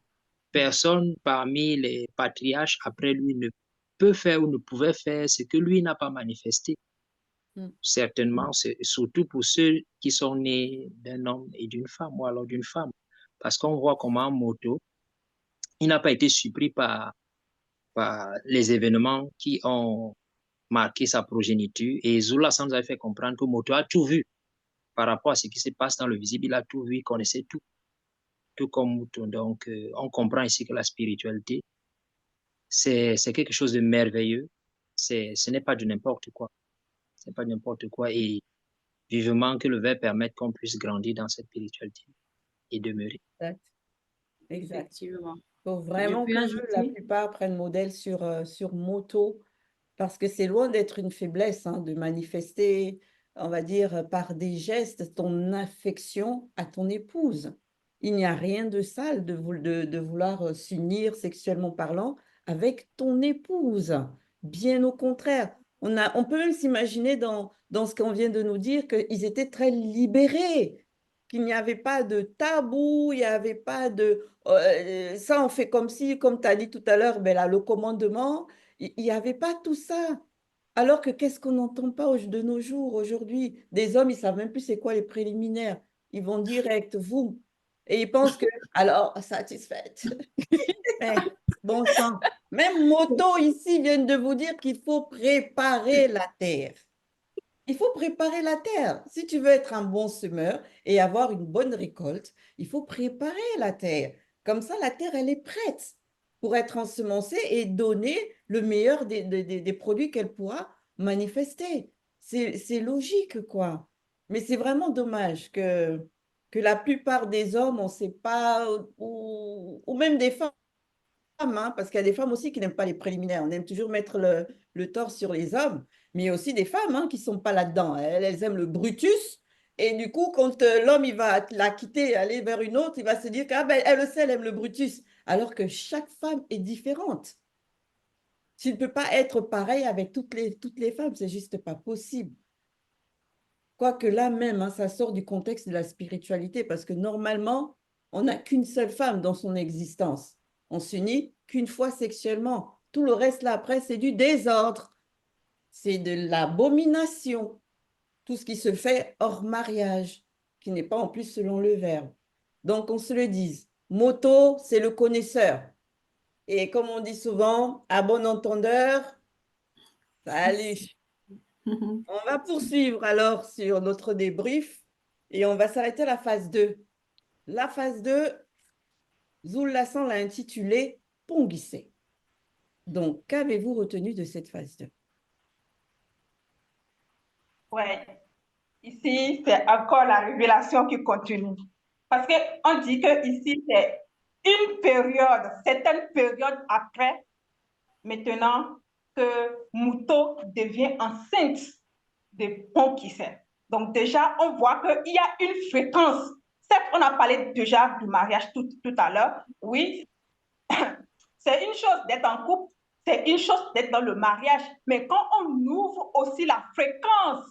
personne parmi les patriarches après lui ne peut faire ou ne pouvait faire ce que lui n'a pas manifesté. Mm. Certainement, c'est surtout pour ceux qui sont nés d'un homme et d'une femme, ou alors d'une femme. Parce qu'on voit comment Moto, il n'a pas été surpris par les événements qui ont marqué sa progéniture. Et Zula San nous avait fait comprendre que Moto a tout vu par rapport à ce qui se passe dans le visible. Il a tout vu, il connaissait tout, tout comme Moto. Donc, on comprend ici que la spiritualité, c'est quelque chose de merveilleux. Ce n'est pas du n'importe quoi. Ce n'est pas n'importe quoi. Et vivement que le verbe permette qu'on puisse grandir dans cette spiritualité et demeurer. Exact. Exact. Effectivement. Il faut Je vraiment peux que la ajouter? plupart prennent modèle sur Moto, parce que c'est loin d'être une faiblesse hein, de manifester, on va dire, par des gestes, ton affection à ton épouse. Il n'y a rien de sale de vouloir s'unir sexuellement parlant avec ton épouse. Bien au contraire. On peut même s'imaginer dans ce qu'on vient de nous dire qu'ils étaient très libérés, qu'il n'y avait pas de tabou, il n'y avait pas de ça on fait comme si, comme tu as dit tout à l'heure, ben là, le commandement, il n'y avait pas tout ça. Alors que qu'est-ce qu'on n'entend pas de nos jours aujourd'hui? Des hommes, ils ne savent même plus c'est quoi les préliminaires. Ils vont direct, vous. Et ils pensent que, alors, satisfaite. Mais, bon sang. Même Moto ici viennent de vous dire qu'il faut préparer la terre. Il faut préparer la terre. Si tu veux être un bon semeur et avoir une bonne récolte, il faut préparer la terre. Comme ça, la terre, elle est prête pour être ensemencée et donner le meilleur des produits qu'elle pourra manifester. C'est logique, quoi. Mais c'est vraiment dommage que la plupart des hommes, on ne sait pas, ou même des femmes, hein, parce qu'il y a des femmes aussi qui n'aiment pas les préliminaires. On aime toujours mettre le tort sur les hommes, mais il y a aussi des femmes hein, qui ne sont pas là-dedans. Elles aiment le Brutus. Et du coup, quand l'homme il va la quitter, aller vers une autre, il va se dire qu'elle elle aussi, elle aime le Brutus. Alors que chaque femme est différente. Tu ne peux pas être pareil avec toutes les femmes, c'est juste pas possible. Quoique là même, hein, ça sort du contexte de la spiritualité, parce que normalement, on n'a qu'une seule femme dans son existence. On s'unit qu'une fois sexuellement. Tout le reste là après, c'est du désordre. C'est de l'abomination. Tout ce qui se fait hors mariage, qui n'est pas en plus selon le verbe. Donc, on se le dise. Moto, c'est le connaisseur. Et comme on dit souvent, à bon entendeur, salut. On va poursuivre alors sur notre débrief et on va s'arrêter à la phase 2. La phase 2, Zul-Lassan l'a intitulée Ponguissé. Donc, qu'avez-vous retenu de cette phase 2? Ouais, ici, c'est encore la révélation qui continue. Parce qu'on dit que ici, c'est une période, c'est une période après, maintenant, que Muto devient enceinte de Ponguissé. Donc déjà, on voit qu'il y a une fréquence. Certes, on a parlé déjà du mariage tout à l'heure. Oui, c'est une chose d'être en couple, c'est une chose d'être dans le mariage. Mais quand on ouvre aussi la fréquence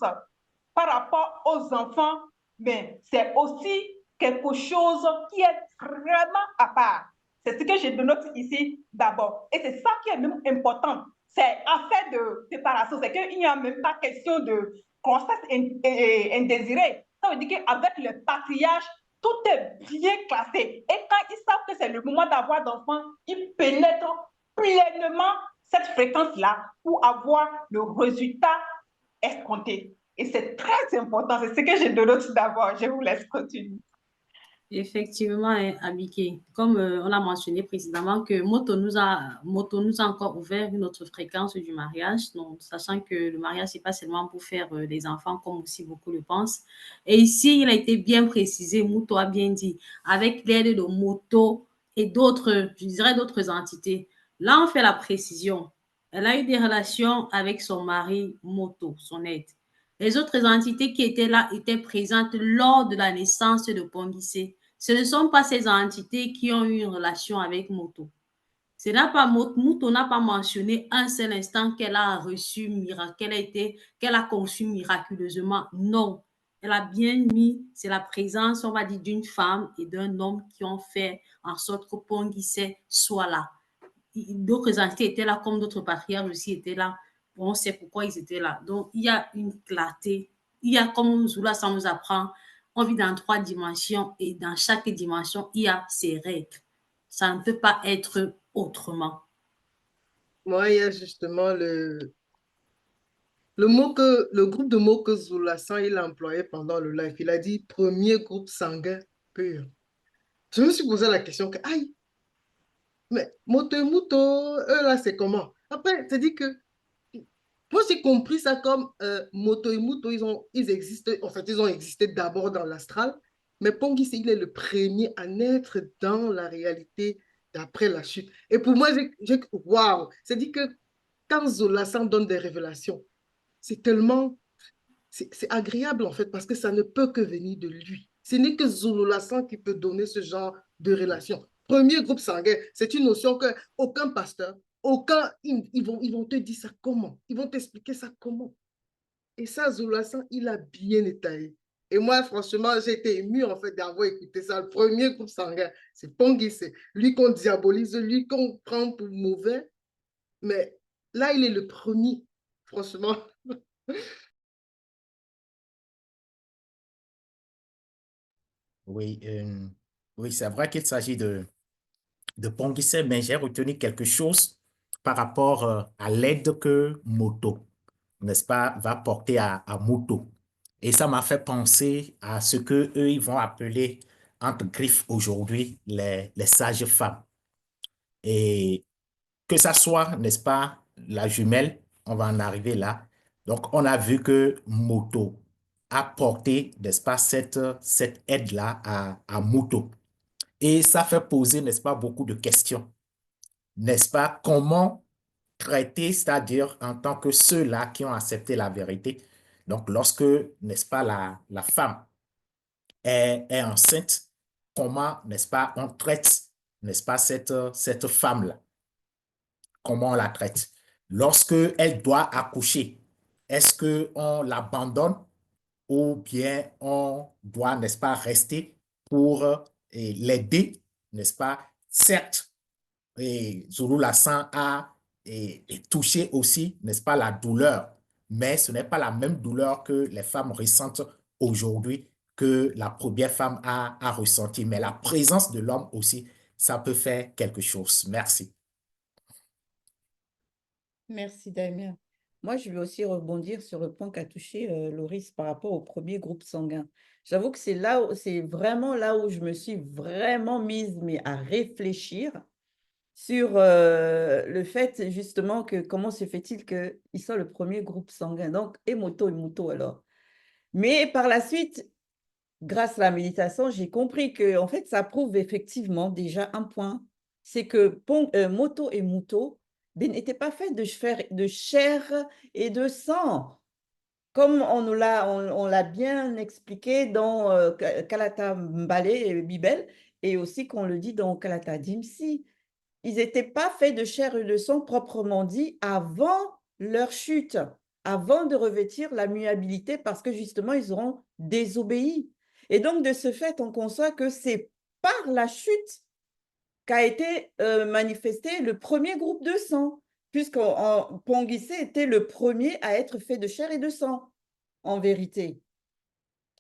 par rapport aux enfants, mais c'est aussi quelque chose qui est vraiment à part. C'est ce que je dénote ici d'abord. Et c'est ça qui est même important. C'est affaire de séparation. C'est qu'il n'y a même pas question de grossesse indésirée. Ça veut dire qu'avec le patriarche, tout est bien classé. Et quand ils savent que c'est le moment d'avoir d'enfants, ils pénètrent pleinement cette fréquence-là pour avoir le résultat escompté. Et c'est très important. C'est ce que je dénote d'abord. Je vous laisse continuer. Effectivement, Abike, comme on l'a mentionné précédemment, que Moto nous a encore ouvert une autre fréquence du mariage, donc, sachant que le mariage, c'est pas seulement pour faire des enfants, comme aussi beaucoup le pensent. Et ici, il a été bien précisé, Moto a bien dit, avec l'aide de Moto et d'autres, je dirais d'autres entités. Là, on fait la précision. Elle a eu des relations avec son mari Moto, son aide. Les autres entités qui étaient là étaient présentes lors de la naissance de Ponguissé. Ce ne sont pas ces entités qui ont eu une relation avec Moto. Moto n'a pas mentionné un seul instant qu'elle a reçu, qu'elle a conçu miraculeusement. Non. Elle a bien mis, c'est la présence, on va dire, d'une femme et d'un homme qui ont fait en sorte que Ponguissé soit là. D'autres entités étaient là, comme d'autres patriarches aussi étaient là. On sait pourquoi ils étaient là. Donc, il y a une clarté. Il y a, comme Zula, ça nous apprend, on vit dans 3 dimensions et dans chaque dimension, il y a ses règles. Ça ne peut pas être autrement. Moi, il y a justement le mot que, le groupe de mots que Zoulasan il a employé pendant le live. Il a dit premier groupe sanguin pur. Je me suis posé la question que, aïe, mais Moto et Muto, eux là, c'est comment? Après, c'est dit que, moi j'ai compris ça comme Moto et Muto, ils existent, en fait, ils ont existé d'abord dans l'astral, mais Pongi, il est le premier à naître dans la réalité d'après la chute. Et pour moi, waouh, c'est dit que quand Zoulasan donne des révélations, c'est tellement, c'est agréable en fait, parce que ça ne peut que venir de lui. Ce n'est que Zoulasan qui peut donner ce genre de relation. Premier groupe sanguin, c'est une notion que aucun pasteur, ils vont te dire ça comment, ils vont t'expliquer ça comment. Et ça, Zoulasan, il a bien étayé. Et moi, franchement, j'ai été ému en fait d'avoir écouté ça. Le premier groupe sanguin, c'est Pongi, c'est lui qu'on diabolise, lui qu'on prend pour mauvais. Mais là, il est le premier, franchement. Oui, oui, c'est vrai qu'il s'agit de Ponguissé, mais j'ai retenu quelque chose par rapport à l'aide que Moto, n'est-ce pas, va porter à Moto. Et ça m'a fait penser à ce que eux ils vont appeler entre griffes aujourd'hui les sages femmes. Et que ça soit, n'est-ce pas, la jumelle, on va en arriver là. Donc, on a vu que Moto a porté, n'est-ce pas, cette aide-là à Moto. Et ça fait poser, n'est-ce pas, beaucoup de questions. N'est-ce pas, comment traiter, c'est-à-dire en tant que ceux-là qui ont accepté la vérité. Donc, lorsque, n'est-ce pas, la femme est enceinte, comment, n'est-ce pas, on traite, n'est-ce pas, cette femme-là, comment on la traite. Lorsque elle doit accoucher, est-ce qu'on l'abandonne ou bien on doit, n'est-ce pas, rester pour l'aider, n'est-ce pas? Certes, Zulu Lassan a touché aussi, n'est-ce pas, la douleur, mais ce n'est pas la même douleur que les femmes ressentent aujourd'hui que la première femme a ressenti. Mais la présence de l'homme aussi, ça peut faire quelque chose. Merci. Merci, Damien. Moi, je vais aussi rebondir sur le point qu'a touché Loris par rapport au premier groupe sanguin. J'avoue que c'est vraiment là où je me suis vraiment mise à réfléchir sur le fait justement que comment se fait-il qu'il soit le premier groupe sanguin. Donc, et Moto alors. Mais par la suite, grâce à la méditation, j'ai compris que en fait, ça prouve effectivement déjà un point, c'est que Moto et Muto n'étaient pas faits de chair et de sang. Comme on l'a bien expliqué dans Kalata Mbale et Bibel, et aussi qu'on le dit dans Kalata Dimsi. Ils n'étaient pas faits de chair et de sang proprement dit avant leur chute, avant de revêtir la muabilité, parce que justement, ils auront désobéi. Et donc, de ce fait, on conçoit que c'est par la chute qu'a été manifesté le premier groupe de sang, puisque Pongissé était le premier à être fait de chair et de sang, en vérité.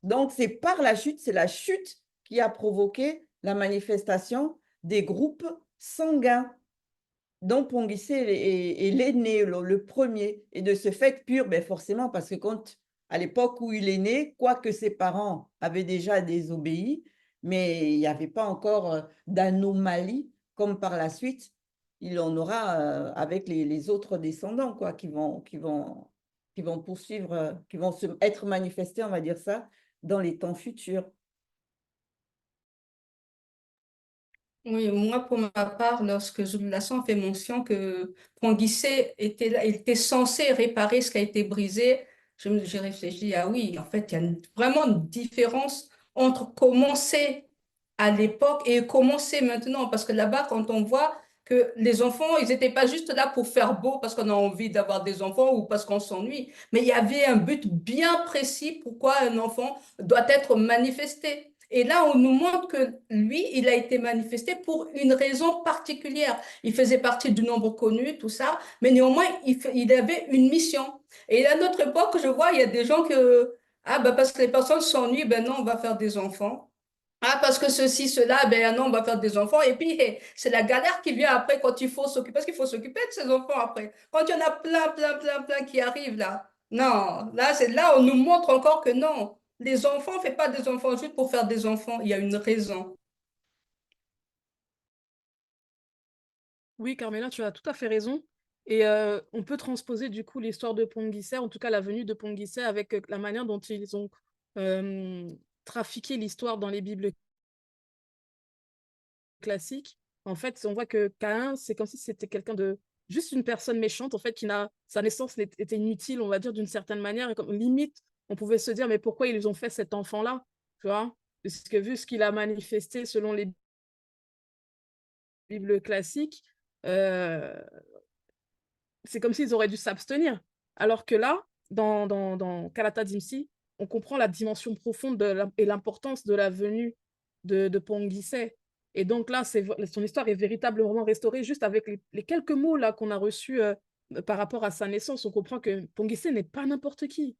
Donc, c'est par la chute, c'est la chute qui a provoqué la manifestation des groupes sanguins. Donc, Pongissé est l'aîné, le premier. Et de ce fait, pur, ben forcément, parce que quand, à l'époque où il est né, quoique ses parents avaient déjà désobéi, mais il n'y avait pas encore d'anomalie, comme par la suite, il en aura avec les autres descendants, quoi, qui vont poursuivre, qui vont être manifestés, on va dire ça, dans les temps futurs. Oui, moi, pour ma part, lorsque Jules Lassan fait mention que Pongissé était là, il était censé réparer ce qui a été brisé, j'ai réfléchi, ah oui, en fait, il y a vraiment une différence entre comment c'est à l'époque et comment c'est maintenant. Parce que là-bas, quand on voit que les enfants, ils n'étaient pas juste là pour faire beau parce qu'on a envie d'avoir des enfants ou parce qu'on s'ennuie, mais il y avait un but bien précis pourquoi un enfant doit être manifesté. Et là, on nous montre que lui, il a été manifesté pour une raison particulière. Il faisait partie du nombre connu, tout ça, mais néanmoins, il avait une mission. Et à notre époque, je vois, il y a des gens que, ah, bah, parce que les personnes s'ennuient, ben non, on va faire des enfants. Ah, parce que ceci, cela, ben non, on va faire des enfants. Et puis, c'est la galère qui vient après quand il faut s'occuper, parce qu'il faut s'occuper de ces enfants après. Quand il y en a plein, plein, plein, plein qui arrivent là. Non, là, c'est là, on nous montre encore que non. Les enfants, on ne fait pas des enfants juste pour faire des enfants. Il y a une raison. Oui, Carmela, tu as tout à fait raison. Et on peut transposer du coup l'histoire de Pongissé, en tout cas la venue de Pongissé, avec la manière dont ils ont euh, trafiqué l'histoire dans les Bibles classiques. En fait, on voit que Caïn, c'est comme si c'était quelqu'un de juste une personne méchante, en fait, sa naissance était inutile, on va dire, d'une certaine manière. Et comme limite, on pouvait se dire, mais pourquoi ils ont fait cet enfant-là? Tu vois? Parce que vu ce qu'il a manifesté selon les Bibles classiques, euh, c'est comme s'ils auraient dû s'abstenir. Alors que là, dans Kalata Dimsi, on comprend la dimension profonde et l'importance de la venue de Pongissé. Et donc là, son histoire est véritablement restaurée juste avec les quelques mots là qu'on a reçus par rapport à sa naissance. On comprend que Pongissé n'est pas n'importe qui.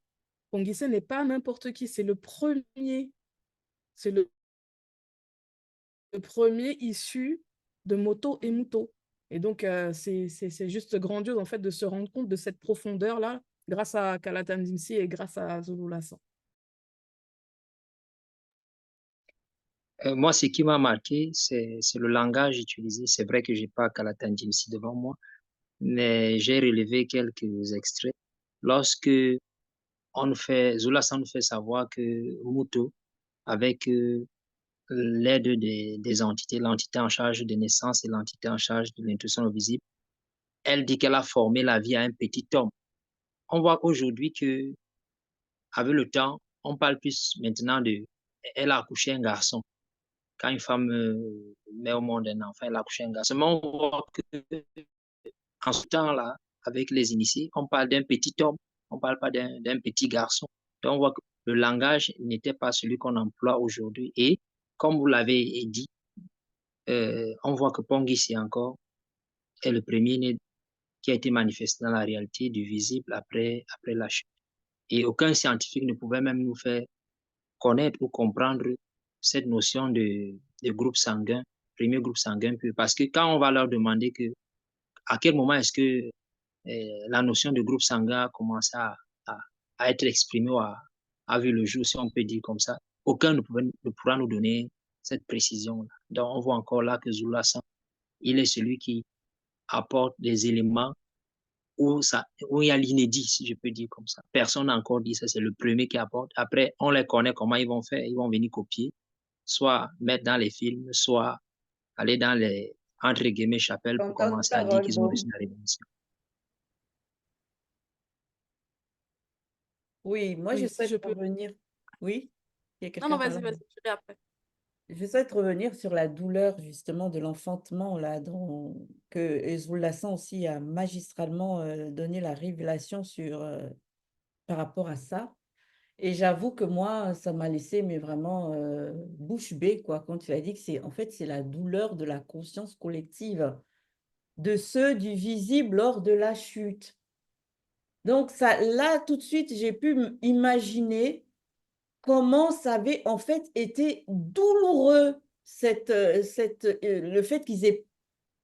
Pongissé n'est pas n'importe qui. C'est le premier issu de Moto et Muto. Et donc, c'est juste grandiose en fait de se rendre compte de cette profondeur-là grâce à Kalatan Dimsi et grâce à Zulu Lassan. Moi, ce qui m'a marqué, c'est le langage utilisé. C'est vrai que j'ai pas Kalatan Jimsi devant moi, mais j'ai relevé quelques extraits. Lorsque Zulasan nous fait savoir que Muto, avec l'aide des entités, l'entité en charge des naissances et l'entité en charge de l'intuition visible, elle dit qu'elle a formé la vie à un petit homme. On voit aujourd'hui que, avec le temps, on parle plus maintenant elle a accouché un garçon. Quand une femme met au monde un enfant, elle a accouché un garçon. Mais on voit que, en ce temps-là, avec les initiés, on parle d'un petit homme, on ne parle pas d'un petit garçon. Donc, on voit que le langage n'était pas celui qu'on emploie aujourd'hui. Et comme vous l'avez dit, on voit que Pongissé encore est le premier né qui a été manifesté dans la réalité du visible après la chute. Et aucun scientifique ne pouvait même nous faire connaître ou comprendre cette notion de groupe sanguin, premier groupe sanguin pur. Parce que quand on va leur demander à quel moment est-ce que la notion de groupe sanguin a commencé à être exprimée ou a vu le jour, si on peut dire comme ça, aucun ne pourra nous donner cette précision-là. Donc, on voit encore là que Zulu Lassan, il est celui qui apporte des éléments où il y a l'inédit, si je peux dire comme ça. Personne n'a encore dit ça, c'est le premier qui apporte. Après, on les connaît comment ils vont faire, ils vont venir copier, soit mettre dans les films, soit aller dans les, entre guillemets, chapelles pour Temps de commencer à dire parole, qu'ils ont bon. reçu la révélation. Oui, moi, je Oui, si je souhaite peux. revenir. Oui, il y a Non, non, quelqu'un par là. vas-y, je vais après. Je souhaite revenir sur la douleur justement de l'enfantement là, que Ezul Lassan aussi a magistralement donné la révélation par rapport à ça. Et j'avoue que moi, ça m'a laissé mais vraiment bouche bée, quoi, quand il a dit que c'est en fait, c'est la douleur de la conscience collective, de ceux du visible lors de la chute. Donc, ça, là, tout de suite, j'ai pu imaginer comment ça avait en fait été douloureux, le fait qu'ils aient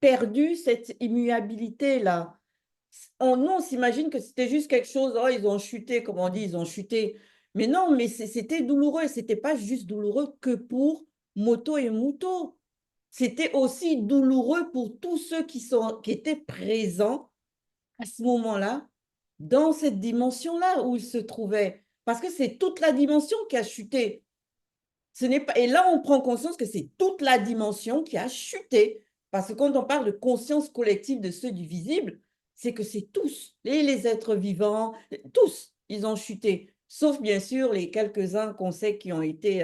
perdu cette immuabilité-là. Nous, on s'imagine que c'était juste quelque chose, oh, ils ont chuté, comme on dit, ils ont chuté. Mais non, mais c'était douloureux. C'était pas juste douloureux que pour Moto et Muto. C'était aussi douloureux pour tous ceux qui étaient présents à ce moment-là, dans cette dimension-là où ils se trouvaient. Parce que c'est toute la dimension qui a chuté. Ce n'est pas... Et là, on prend conscience que c'est toute la dimension qui a chuté. Parce que quand on parle de conscience collective de ceux du visible, c'est que c'est tous, les êtres vivants, tous, ils ont chuté. Sauf bien sûr les quelques-uns qu'on sait qui ont été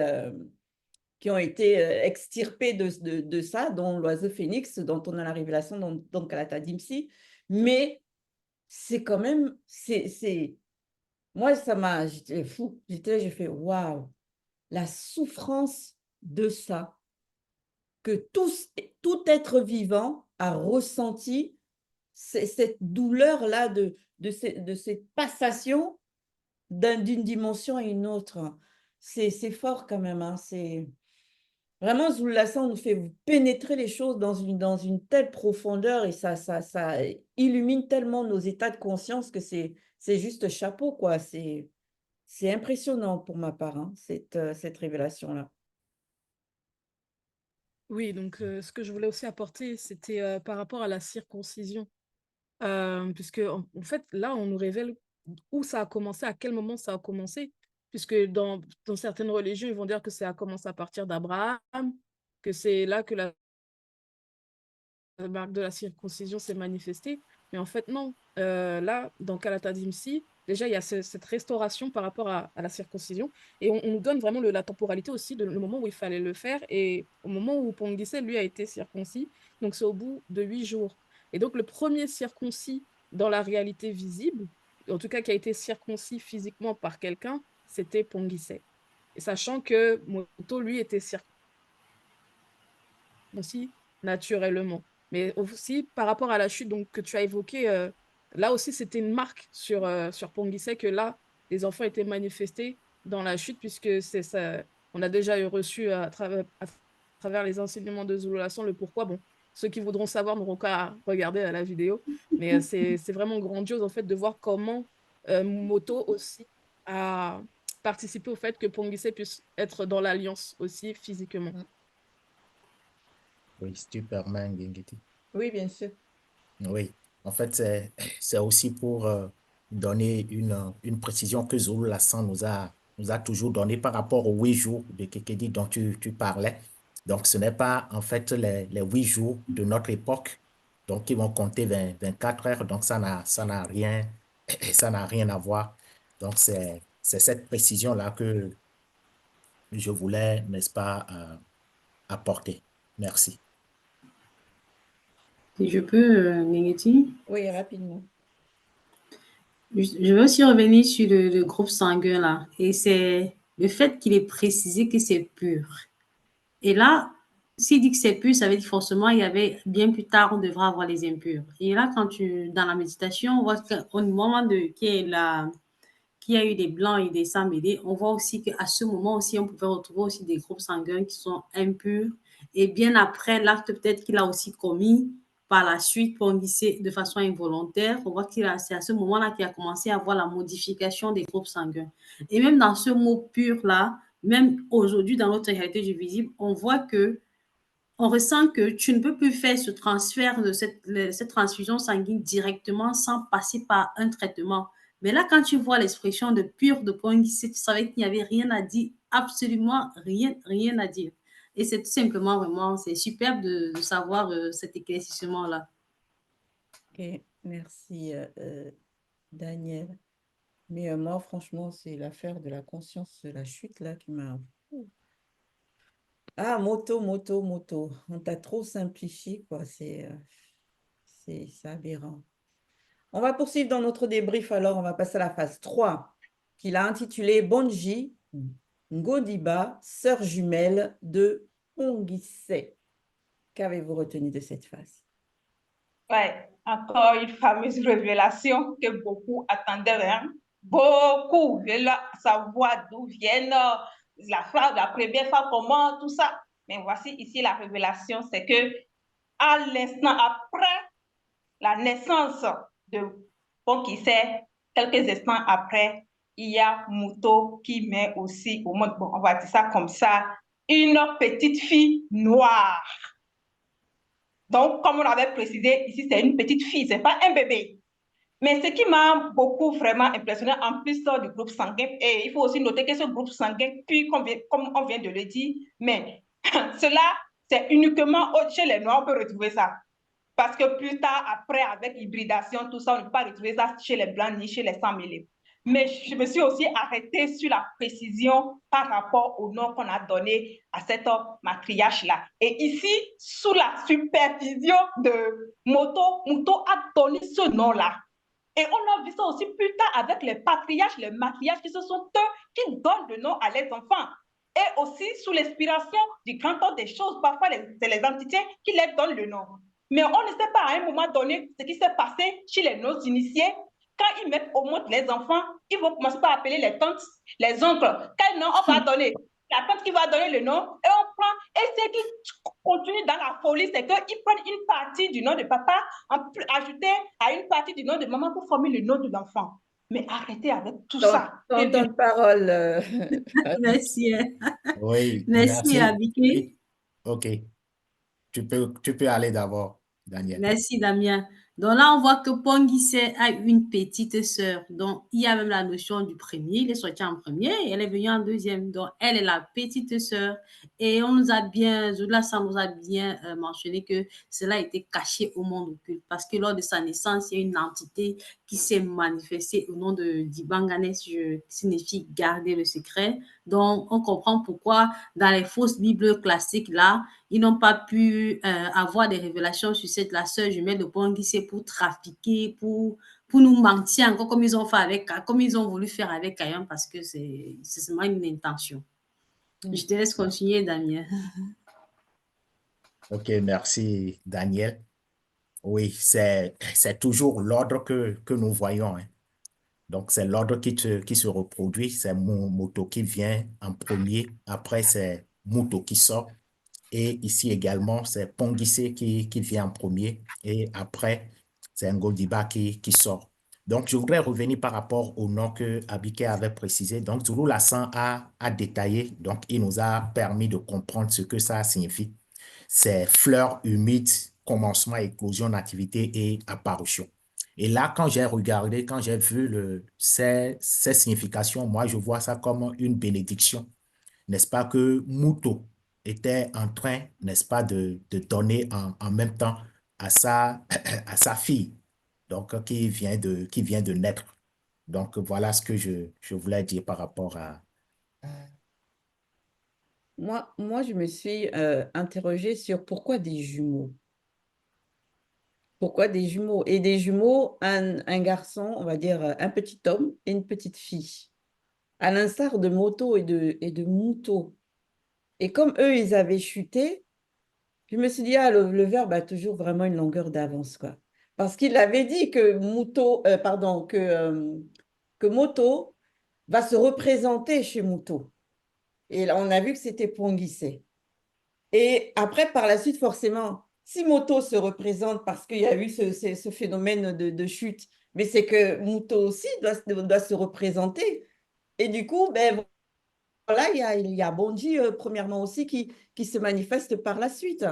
extirpés de ça, dont l'oiseau phénix, dont on a la révélation dans Kalata Dimsi. Mais c'est quand même, moi, ça m'a, j'étais fou. J'ai fait, waouh, la souffrance de ça, que tout être vivant a ressenti cette douleur-là de cette passation d'une dimension à une autre. C'est fort quand même. Hein. C'est vraiment, Zoulassan nous fait pénétrer les choses dans une telle profondeur et ça illumine tellement nos états de conscience que c'est juste chapeau, quoi. C'est impressionnant pour ma part, hein, cette révélation-là. Oui, donc ce que je voulais aussi apporter, c'était par rapport à la circoncision. Puisque en fait, là, on nous révèle où ça a commencé, à quel moment ça a commencé. Puisque dans certaines religions, ils vont dire que ça a commencé à partir d'Abraham, que c'est là que la marque de la circoncision s'est manifestée. Mais en fait, non. Là, dans Kalata Dimsi, déjà, il y a cette restauration par rapport à la circoncision. Et on nous donne vraiment la temporalité aussi, le moment où il fallait le faire. Et au moment où Pongise, lui, a été circoncis, donc c'est au bout de 8 jours. Et donc, le premier circoncis dans la réalité visible, en tout cas qui a été circoncis physiquement par quelqu'un, c'était Pongise. Et sachant que Moto, lui, était circoncis naturellement. Mais aussi, par rapport à la chute donc, que tu as évoquée, là aussi, c'était une marque sur Pongise que là, les enfants étaient manifestés dans la chute, puisque c'est ça, on a déjà reçu à travers les enseignements de Zulu Lasson le pourquoi. Bon, ceux qui voudront savoir n'auront qu'à regarder la vidéo. Mais c'est vraiment grandiose, en fait, de voir comment Moto aussi a participé au fait que Pongise puisse être dans l'alliance aussi physiquement. Oui, si tu permets, Ngengeti. Oui, bien sûr. Oui, en fait, c'est aussi pour donner une précision que Zulu Lassan nous a toujours donné par rapport aux 8 jours de Kekedi dont tu parlais. Donc, ce n'est pas en fait les 8 jours de notre époque, donc qui vont compter 24 heures, donc ça n'a rien, ça n'a rien à voir. Donc, c'est cette précision-là que je voulais, n'est-ce pas, apporter. Merci. Si je peux, Ngengeti? Oui, rapidement. Je veux aussi revenir sur le groupe sanguin là. Et c'est le fait qu'il ait précisé que c'est pur. Et là, s'il dit que c'est pur, ça veut dire forcément il y avait bien plus tard, on devra avoir les impurs. Et là, dans la méditation, on voit qu'au moment qu'il y a eu des blancs et des sangs mêlés, on voit aussi qu'à ce moment aussi, on pouvait retrouver aussi des groupes sanguins qui sont impurs. Et bien après l'acte peut-être qu'il a aussi commis, par la suite pour glisser de façon involontaire, on voit que c'est à ce moment-là qu'il a commencé à voir la modification des groupes sanguins. Et même dans ce mot pur-là, même aujourd'hui dans notre réalité du visible, on voit que on ressent que tu ne peux plus faire ce transfert de cette transfusion sanguine directement sans passer par un traitement. Mais là, quand tu vois l'expression de pur de Pongissé, tu savais qu'il n'y avait rien à dire, absolument rien, rien à dire. Et c'est tout simplement vraiment, c'est superbe de savoir cet éclaircissement-là. Ok, merci Daniel. Mais moi, franchement, c'est l'affaire de la conscience de la chute là qui m'a... Ah, moto. On t'a trop simplifié, quoi. C'est aberrant. On va poursuivre dans notre débrief, alors on va passer à la phase 3. qu'il a intitulé Bonji Ngodiba, sœur jumelle de Pongissé. Qu'avez-vous retenu de cette phase? Ouais, encore une fameuse révélation que beaucoup attendaient, hein. Beaucoup veulent savoir d'où viennent la femme, la première femme, comment, tout ça. Mais voici ici la révélation, c'est que à l'instant après la naissance de Pongissé, quelques instants après, il y a Muto qui met aussi au monde, bon, on va dire ça comme ça, une petite fille noire. Donc, comme on l'avait précisé, ici, c'est une petite fille, ce n'est pas un bébé. Mais ce qui m'a beaucoup vraiment impressionné, en plus du groupe sanguin, et il faut aussi noter que ce groupe sanguin, puis comme on vient de le dire, mais cela, c'est uniquement chez les Noirs, on peut retrouver ça. Parce que plus tard, après, avec hybridation, tout ça, on ne peut pas retrouver ça chez les Blancs ni chez les sans-mêlés. Mais je me suis aussi arrêtée sur la précision par rapport au nom qu'on a donné à cette matriarche-là. Et ici, sous la supervision de Muto a donné ce nom-là. Et on a vu ça aussi plus tard avec les patriarches, les matriarches, qui ce sont eux qui donnent le nom à leurs enfants. Et aussi sous l'inspiration du grand ordre des choses, parfois c'est les entités qui leur donnent le nom. Mais on ne sait pas à un moment donné ce qui s'est passé chez les non-initiés. Quand ils mettent au monde les enfants, ils vont commencer par appeler les tantes, les oncles. Quel nom on va donner? La tante qui va donner le nom, et on prend, et ce qui continue dans la folie, c'est qu'ils prennent une partie du nom de papa, ajouté à une partie du nom de maman pour former le nom de l'enfant. Mais arrêtez avec tout ça. Temps de parole. Merci. Oui, Merci, merci. Abiké. OK. Tu peux aller d'abord, Daniel. Merci, Damien. Donc là, on voit que Pongissé a une petite sœur. Donc, il y a même la notion du premier. Il est sorti en premier et elle est venue en deuxième. Donc, elle est la petite sœur. Et on nous a bien, Zoula nous a bien mentionné que cela a été caché au monde occulte. Parce que lors de sa naissance, il y a une entité qui s'est manifestée au nom de Dibanganes, qui signifie garder le secret. Donc, on comprend pourquoi dans les fausses Bibles classiques, là, ils n'ont pas pu avoir des révélations sur la sœur jumelle de Pongissé pour trafiquer, pour nous mentir encore comme ils ont fait avec, comme ils ont voulu faire avec Caïn parce que c'est seulement une intention. Je te laisse continuer, Damien. OK, merci, Daniel. Oui, c'est toujours l'ordre que nous voyons, hein. Donc, c'est l'ordre qui se reproduit. C'est Muto qui vient en premier. Après, c'est Muto qui sort. Et ici également, c'est Pongissé qui vient en premier. Et après, c'est Ngodiba qui sort. Donc, je voudrais revenir par rapport au nom que Abiké avait précisé. Donc, Zulu Lassan a détaillé. Donc, il nous a permis de comprendre ce que ça signifie. C'est fleurs humides, commencement, éclosion, nativité et apparition. Et là, quand j'ai regardé, quand j'ai vu ces significations, moi, je vois ça comme une bénédiction. N'est-ce pas que Muto était en train, n'est-ce pas, de donner en même temps à à sa fille, donc qui vient de naître. Donc, voilà ce que je voulais dire par rapport à... Moi, je me suis interrogée sur pourquoi des jumeaux. Pourquoi des jumeaux? Et des jumeaux, un garçon, on va dire un petit homme et une petite fille. À l'instar de Moto et de Muto. Et comme eux, ils avaient chuté, je me suis dit, ah, le verbe a toujours vraiment une longueur d'avance, quoi. Parce qu'il avait dit que que Moto va se représenter chez Muto. Et là, on a vu que c'était Pongissé. Et après, par la suite, forcément, si Moto se représente parce qu'il y a eu ce phénomène de chute, mais c'est que Muto aussi doit se représenter. Et du coup, ben, voilà, il y a Bonji, premièrement aussi, qui se manifeste par la suite.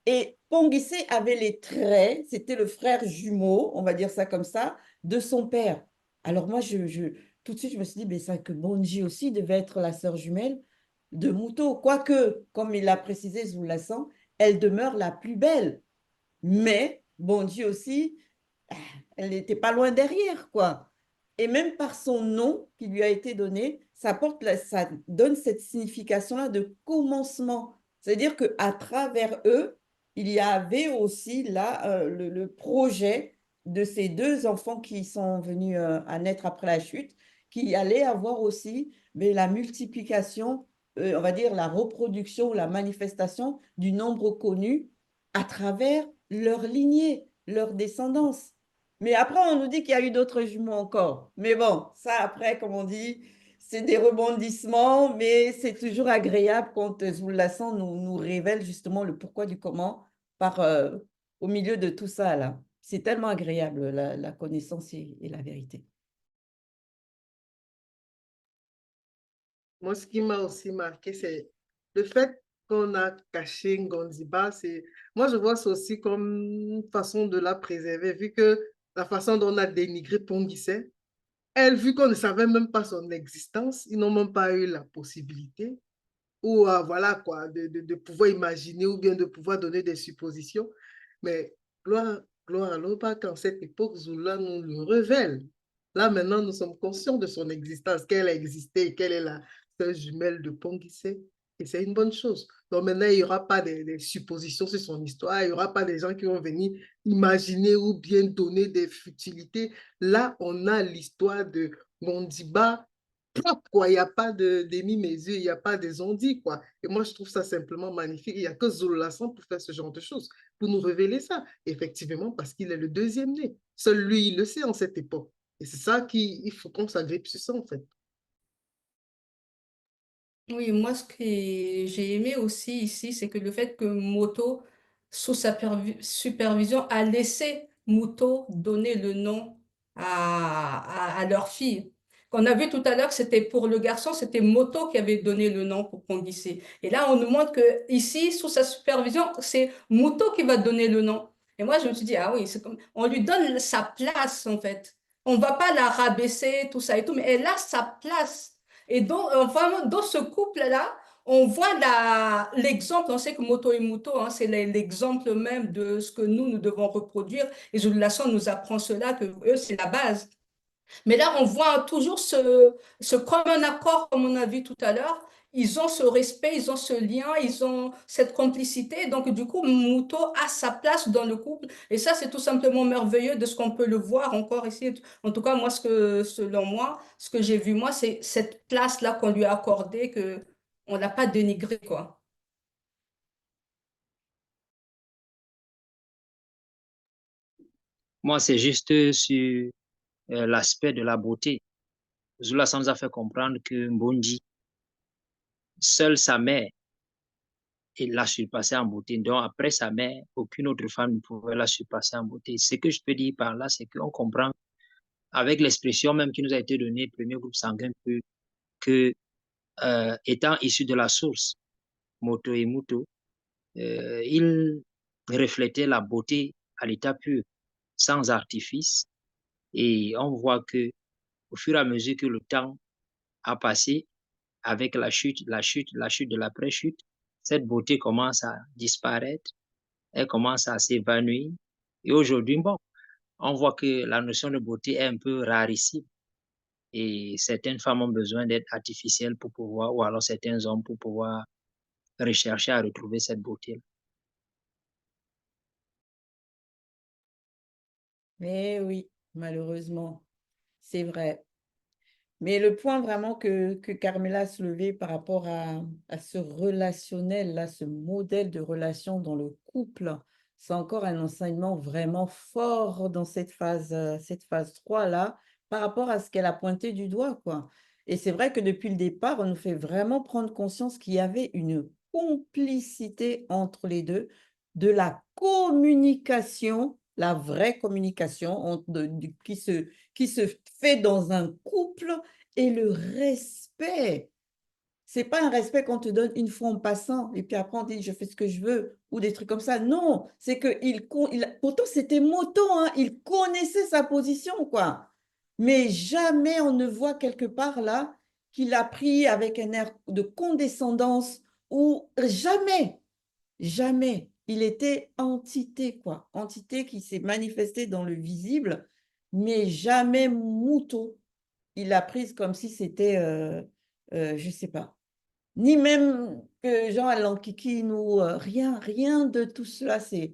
Et Pongissé avait les traits, c'était le frère jumeau, on va dire ça comme ça, de son père. Alors moi, tout de suite, je me suis dit, ben, ça, que Bonji aussi devait être la sœur jumelle de Muto. Quoique, comme il l'a précisé, Zoulasan, elle demeure la plus belle. Mais Bonji aussi, elle n'était pas loin derrière, quoi. Et même par son nom qui lui a été donné, ça donne cette signification-là de commencement. C'est-à-dire qu'à travers eux, il y avait aussi là le projet de ces deux enfants qui sont venus à naître après la chute, qu'il allait avoir aussi mais la multiplication, on va dire la reproduction ou la manifestation du nombre connu à travers leur lignée, leur descendance. Mais après, on nous dit qu'il y a eu d'autres jumeaux encore. Mais bon, ça après, comme on dit, c'est des rebondissements, mais c'est toujours agréable quand Zoulassan nous révèle justement le pourquoi du comment au milieu de tout ça, là. C'est tellement agréable, la connaissance et la vérité. Moi, ce qui m'a aussi marqué, c'est le fait qu'on a caché Ngondiba. Moi, je vois ça aussi comme une façon de la préserver, vu que la façon dont on a dénigré Ponguissé, elle, vu qu'on ne savait même pas son existence, ils n'ont même pas eu la possibilité ou voilà quoi, de pouvoir imaginer ou bien de pouvoir donner des suppositions. Mais gloire à l'Oba, qu'en cette époque, Zoula nous le révèle. Là, maintenant, nous sommes conscients de son existence, qu'elle a existé, qu'elle est la sœur jumelle de Ponguissé. Et c'est une bonne chose. Donc maintenant, il n'y aura pas des suppositions sur son histoire, il n'y aura pas des gens qui vont venir imaginer ou bien donner des futilités. Là, on a l'histoire de Mondiba propre, quoi. Il n'y a pas de demi-mesure, il n'y a pas des ondits, quoi. Et moi, je trouve ça simplement magnifique. Il n'y a que Zoulassan pour faire ce genre de choses, pour nous révéler ça. Effectivement, parce qu'il est le deuxième né. Seul lui, il le sait en cette époque. Et c'est ça qu'il faut qu'on s'agrippe sur ça, en fait. Oui, moi, ce que j'ai aimé aussi ici, c'est que le fait que Moto, sous sa supervision, a laissé Muto donner le nom à leur fille. Qu'on a vu tout à l'heure, c'était pour le garçon, c'était Moto qui avait donné le nom pour Ponguissé. Et là, on nous montre que ici, sous sa supervision, c'est Muto qui va donner le nom. Et moi, je me suis dit, ah oui, c'est comme, on lui donne sa place, en fait. On ne va pas la rabaisser, tout ça et tout, mais elle a sa place. Et donc, vraiment, dans ce couple-là, on voit l'exemple, on sait que Moto et Muto, hein, c'est l'exemple même de ce que nous devons reproduire. Et Zoulassan nous apprend cela, que eux, c'est la base. Mais là, on voit toujours ce commun accord, comme on a vu tout à l'heure. Ils ont ce respect, ils ont ce lien, ils ont cette complicité. Donc, du coup, Muto a sa place dans le couple. Et ça, c'est tout simplement merveilleux de ce qu'on peut le voir encore ici. En tout cas, moi, selon moi, ce que j'ai vu, moi, c'est cette place-là qu'on lui a accordée, que on l'a pas dénigrée, quoi. Moi, c'est juste sur l'aspect de la beauté. Zula nous a fait comprendre que Mbondi, seule sa mère, il l'a surpassé en beauté. Donc, après sa mère, aucune autre femme ne pouvait la surpasser en beauté. Ce que je peux dire par là, c'est qu'on comprend, avec l'expression même qui nous a été donnée, premier groupe sanguin, que étant issu de la source, Moto et Muto, il reflétait la beauté à l'état pur, sans artifice. Et on voit que au fur et à mesure que le temps a passé, avec la chute de l'après-chute, cette beauté commence à disparaître, elle commence à s'évanouir. Et aujourd'hui, bon, on voit que la notion de beauté est un peu rarissime. Et certaines femmes ont besoin d'être artificielles pour pouvoir, ou alors certains hommes pour pouvoir rechercher à retrouver cette beauté-là. Mais oui, malheureusement, c'est vrai. Mais le point vraiment que Carmela a soulevé par rapport à ce relationnel-là, ce modèle de relation dans le couple, c'est encore un enseignement vraiment fort dans cette phase 3-là, par rapport à ce qu'elle a pointé du doigt, quoi. Et c'est vrai que depuis le départ, on nous fait vraiment prendre conscience qu'il y avait une complicité entre les deux, de la communication, la vraie communication qui se fait dans un couple et le respect. C'est pas un respect qu'on te donne une fois en passant et puis après on dit je fais ce que je veux ou des trucs comme ça. Non, c'est que pourtant c'était Moto, hein, il connaissait sa position quoi. Mais jamais on ne voit quelque part là qu'il a pris avec un air de condescendance ou jamais. Jamais. Il était entité, quoi. Entité qui s'est manifestée dans le visible, mais jamais Mouton. Il l'a prise comme si c'était, je ne sais pas. Ni même que Jean Alankiki ou rien de tout cela. C'est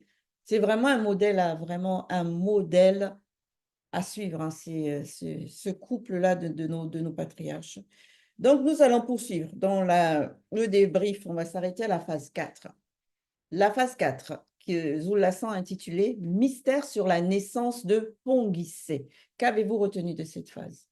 vraiment un modèle, vraiment un modèle à suivre, hein, ce couple-là de nos patriarches. Donc, nous allons poursuivre dans le débrief. On va s'arrêter à la phase 4. La phase 4, que Zoulasan a intitulée « Mystère sur la naissance de Pongissé ». Qu'avez-vous retenu de cette phase?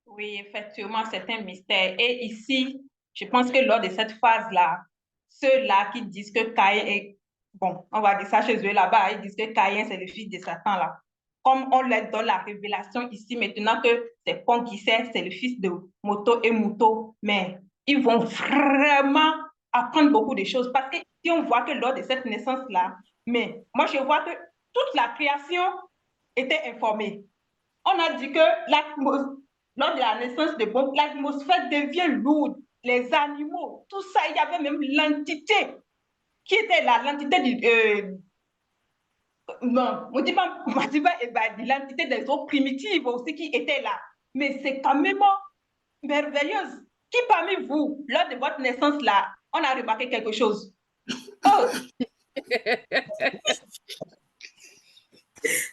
Oui, effectivement, c'est un mystère. Et ici, je pense que lors de cette phase-là, ceux-là qui disent que Caïn est, bon, on va dire ça chez eux là-bas, ils disent que Caïn, c'est le fils de Satan là. Comme on leur donne la révélation ici maintenant que c'est Pongissé, c'est le fils de Moto et Mouto, mais ils vont vraiment apprendre beaucoup de choses. Parce que si on voit que lors de cette naissance-là, mais moi je vois que toute la création était informée. On a dit que lors de la naissance de Bon, l'atmosphère devient lourde. Les animaux, tout ça, il y avait même l'entité qui était là, l'entité du. Non, l'entité des eaux primitives aussi qui était là. Mais c'est quand même merveilleuse. Qui parmi vous, lors de votre naissance là, on a remarqué quelque chose? Oh,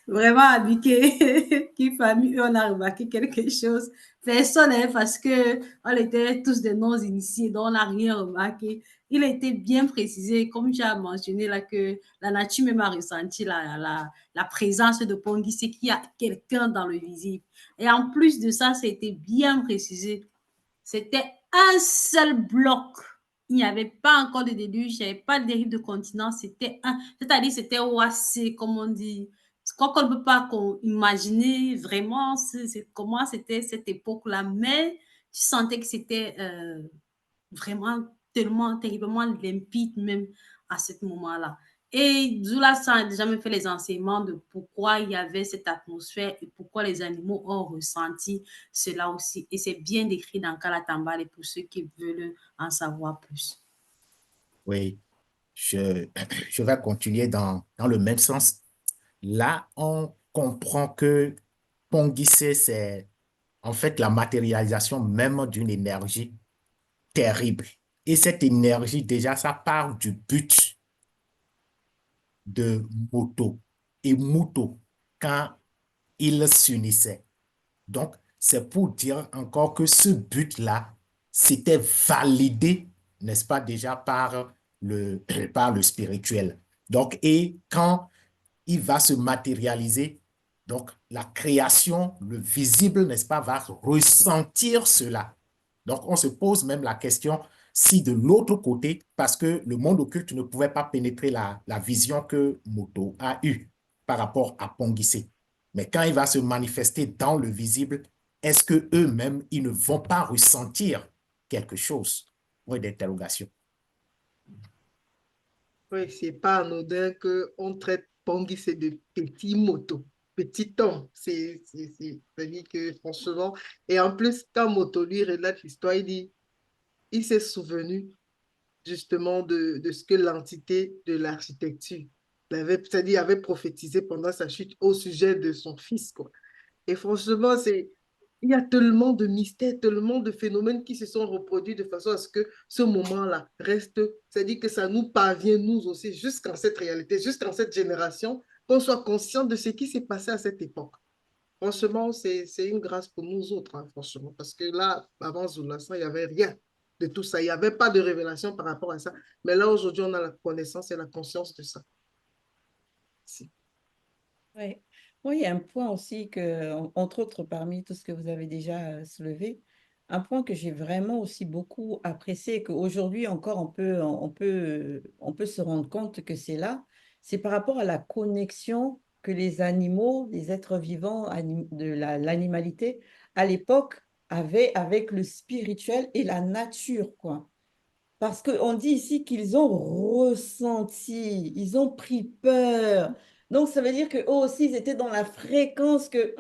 Vraiment, Abiké, qui famille, on a remarqué quelque chose. Personne, hein, parce que on était tous des non-initiés, donc on n'a rien remarqué. Il a été bien précisé, comme tu as mentionné là, que la nature même a ressenti la présence de Pongui, c'est qu'il y a quelqu'un dans le visible. Et en plus de ça, c'était bien précisé. C'était un seul bloc. Il n'y avait pas encore de déluge, il n'y avait pas de dérive de continent, c'était un, c'est-à-dire c'était OAC, comme on dit. Qu'on ne peut pas imaginer vraiment comment c'était cette époque-là, mais tu sentais que c'était vraiment tellement, terriblement limpide même à ce moment-là. Et Zula a déjà même fait les enseignements de pourquoi il y avait cette atmosphère et pourquoi les animaux ont ressenti cela aussi. Et c'est bien décrit dans Kalatambale pour ceux qui veulent en savoir plus. Oui, je, je vais continuer dans le même sens. Là, on comprend que Pongissé, c'est en fait la matérialisation même d'une énergie terrible. Et cette énergie, déjà, ça part du but de Moto et Muto quand ils s'unissaient. Donc, c'est pour dire encore que ce but-là, c'était validé, n'est-ce pas, déjà par le spirituel. Donc, et quand il va se matérialiser, donc la création, le visible, n'est-ce pas, va ressentir cela. Donc, on se pose même la question si de l'autre côté, parce que le monde occulte ne pouvait pas pénétrer la vision que Moto a eue par rapport à Pongissé. Mais quand il va se manifester dans le visible, est-ce que eux-mêmes, ils ne vont pas ressentir quelque chose? Point d'interrogation. Oui, c'est pas anodin qu'on traite Pongissé de petit moto, petit homme. C'est-à-dire que franchement, et en plus, quand Moto lui relate l'histoire, il s'est souvenu justement de ce que l'entité de l'architecture c'est-à-dire avait prophétisé pendant sa chute au sujet de son fils, quoi. Et franchement, il y a tellement de mystères, tellement de phénomènes qui se sont reproduits de façon à ce que ce moment-là reste, c'est-à-dire que ça nous parvient, nous aussi, jusqu'en cette réalité, jusqu'en cette génération, qu'on soit conscient de ce qui s'est passé à cette époque. Franchement, c'est une grâce pour nous autres, hein, franchement, parce que là, avant Zoulasan, il n'y avait rien de tout ça. Il n'y avait pas de révélation par rapport à ça. Mais là, aujourd'hui, on a la connaissance et la conscience de ça. Si. Oui. Oui, il y a un point aussi que, entre autres, parmi tout ce que vous avez déjà soulevé, un point que j'ai vraiment aussi beaucoup apprécié et qu'aujourd'hui encore on peut se rendre compte que c'est là, c'est par rapport à la connexion que les animaux, les êtres vivants de l'animalité à l'époque avaient avec le spirituel et la nature, quoi. Parce qu'on dit ici qu'ils ont ressenti, ils ont pris peur. Donc, ça veut dire qu'eux aussi, ils étaient dans la fréquence que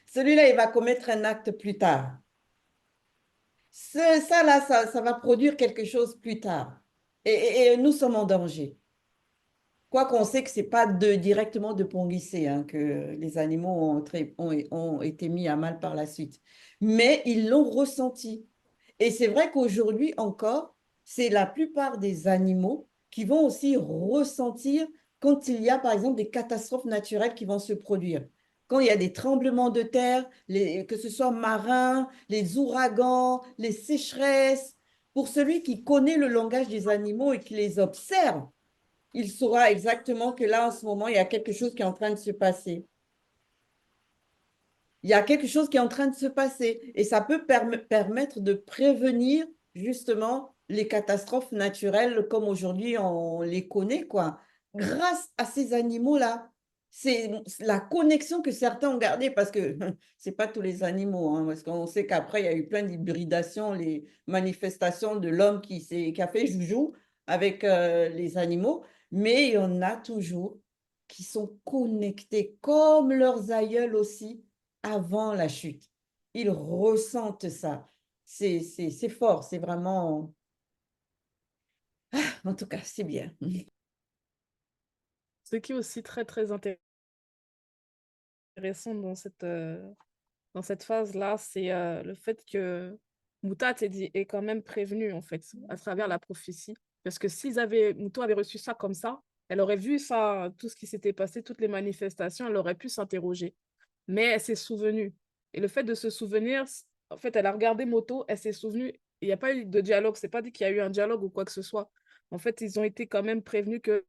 celui-là, il va commettre un acte plus tard. Ça, là, ça va produire quelque chose plus tard. Et nous sommes en danger. Quoi qu'on sait que ce n'est pas directement de Pongissé, hein, que les animaux ont été mis à mal par la suite. Mais ils l'ont ressenti. Et c'est vrai qu'aujourd'hui encore, c'est la plupart des animaux qui vont aussi ressentir quand il y a, par exemple, des catastrophes naturelles qui vont se produire. Quand il y a des tremblements de terre, que ce soit marins, les ouragans, les sécheresses, pour celui qui connaît le langage des animaux et qui les observe, il saura exactement que là, en ce moment, il y a quelque chose qui est en train de se passer. Il y a quelque chose qui est en train de se passer et ça peut permettre de prévenir justement les catastrophes naturelles comme aujourd'hui on les connaît, quoi. Grâce à ces animaux-là, c'est la connexion que certains ont gardée parce que c'est pas tous les animaux, hein, parce qu'on sait qu'après il y a eu plein d'hybridations, les manifestations de l'homme qui a fait joujou avec les animaux, mais il y en a toujours qui sont connectés comme leurs aïeuls aussi avant la chute. Ils ressentent ça. C'est fort, c'est vraiment... En tout cas, c'est bien. Ce qui est aussi très, très intéressant dans cette phase-là, c'est le fait que Mouta est quand même prévenue, en fait, à travers la prophétie. Parce que Mouto avait reçu ça comme ça, elle aurait vu ça, tout ce qui s'était passé, toutes les manifestations, elle aurait pu s'interroger. Mais elle s'est souvenue. Et le fait de se souvenir, en fait, elle a regardé Moto, elle s'est souvenue. Il n'y a pas eu de dialogue, c'est pas dit qu'il y a eu un dialogue ou quoi que ce soit. En fait, ils ont été quand même prévenus que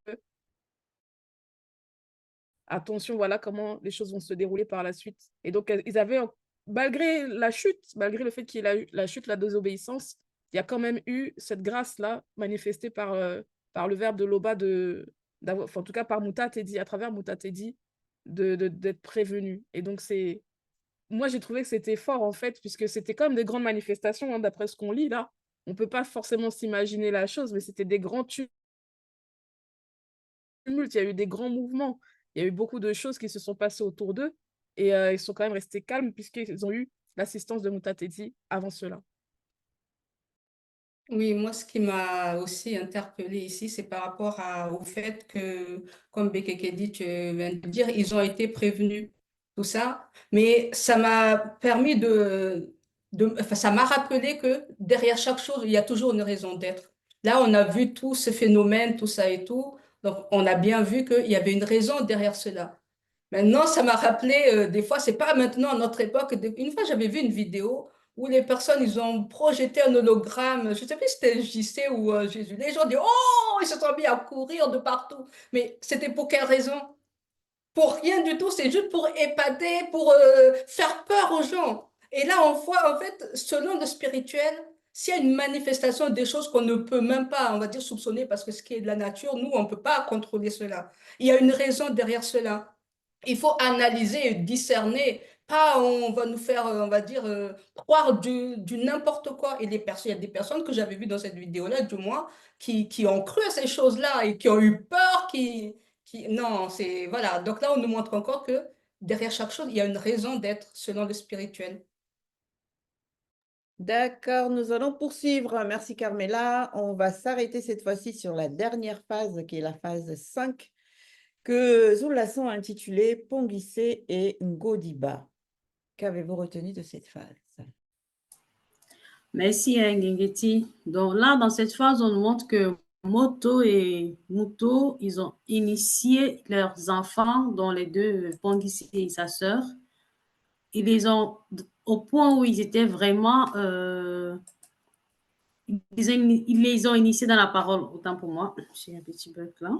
attention, voilà comment les choses vont se dérouler par la suite. Et donc, ils avaient, malgré la chute, malgré le fait qu'il y ait la chute, la désobéissance, il y a quand même eu cette grâce-là manifestée par le verbe de Loba, en tout cas par Mouta Tedi, à travers Mouta Tedi, d'être prévenu. Et donc, moi, j'ai trouvé que c'était fort, en fait, puisque c'était quand même des grandes manifestations, hein, d'après ce qu'on lit là. On ne peut pas forcément s'imaginer la chose, mais c'était des grands tumultes, il y a eu des grands mouvements, il y a eu beaucoup de choses qui se sont passées autour d'eux, et ils sont quand même restés calmes, puisqu'ils ont eu l'assistance de Mouta Tedi avant cela. Oui, moi, ce qui m'a aussi interpellée ici, c'est par rapport au fait que, comme Bekeke dit, tu viens de dire, ils ont été prévenus, tout ça. Mais ça m'a permis enfin, ça m'a rappelé que derrière chaque chose, il y a toujours une raison d'être. Là, on a vu tout ce phénomène, tout ça et tout. Donc, on a bien vu qu'il y avait une raison derrière cela. Maintenant, ça m'a rappelé, des fois, c'est pas maintenant, à notre époque. Une fois, j'avais vu une vidéo où les personnes, ils ont projeté un hologramme, je sais plus si c'était JC ou Jésus. Les gens disent, oh, ils se sont mis à courir de partout. Mais c'était pour quelle raison? Pour rien du tout, c'est juste pour épater, pour faire peur aux gens. Et là, on voit, en fait, selon le spirituel, s'il y a une manifestation des choses qu'on ne peut même pas, on va dire, soupçonner, parce que ce qui est de la nature, nous, on ne peut pas contrôler cela. Il y a une raison derrière cela. Il faut analyser et discerner. Pas on va nous faire, on va dire, croire du n'importe quoi. Et il y a des personnes que j'avais vues dans cette vidéo-là, du moins, qui ont cru à ces choses-là et qui ont eu peur, non, c'est, voilà. Donc là, on nous montre encore que derrière chaque chose, il y a une raison d'être selon le spirituel. D'accord, nous allons poursuivre. Merci Carmela. On va s'arrêter cette fois-ci sur la dernière phase, qui est la phase 5, que Zoulasan a intitulée Pongisse et Ngodiba. Qu'avez-vous retenu de cette phase? Merci, Ngengeti. Donc là, dans cette phase, on nous montre que Moto et Muto, ils ont initié leurs enfants, dont les deux, Pongisi et sa sœur. Ils les ont, au point où ils étaient vraiment, ils les ont initiés dans la parole, autant pour moi. J'ai un petit bug là.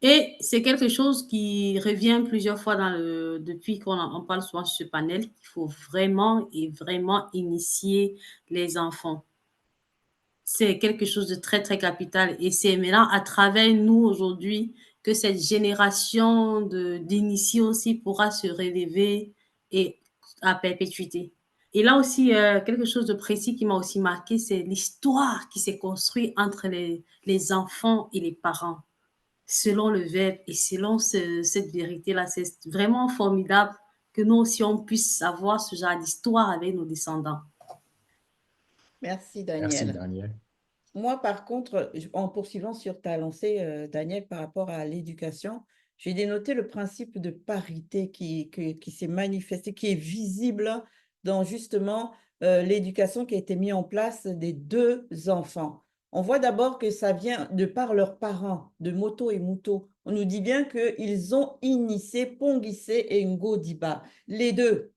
Et c'est quelque chose qui revient plusieurs fois depuis qu'on parle souvent sur ce panel, qu'il faut vraiment et vraiment initier les enfants. C'est quelque chose de très, très capital. Et c'est maintenant à travers nous aujourd'hui que cette génération d'initiés aussi pourra se relever et à perpétuité. Et là aussi, quelque chose de précis qui m'a aussi marqué, c'est l'histoire qui s'est construite entre les enfants et les parents, selon le verbe et selon cette vérité-là. C'est vraiment formidable que nous aussi, on puisse avoir ce genre d'histoire avec nos descendants. Merci, Merci, Daniel. Daniel. Moi, par contre, en poursuivant sur ta lancée, Daniel, par rapport à l'éducation, j'ai dénoté le principe de parité qui s'est manifesté, qui est visible dans justement l'éducation qui a été mise en place des deux enfants. On voit d'abord que ça vient de par leurs parents, de Moto et Muto. On nous dit bien qu'ils ont initié Pongissé et Ngodiba, les deux.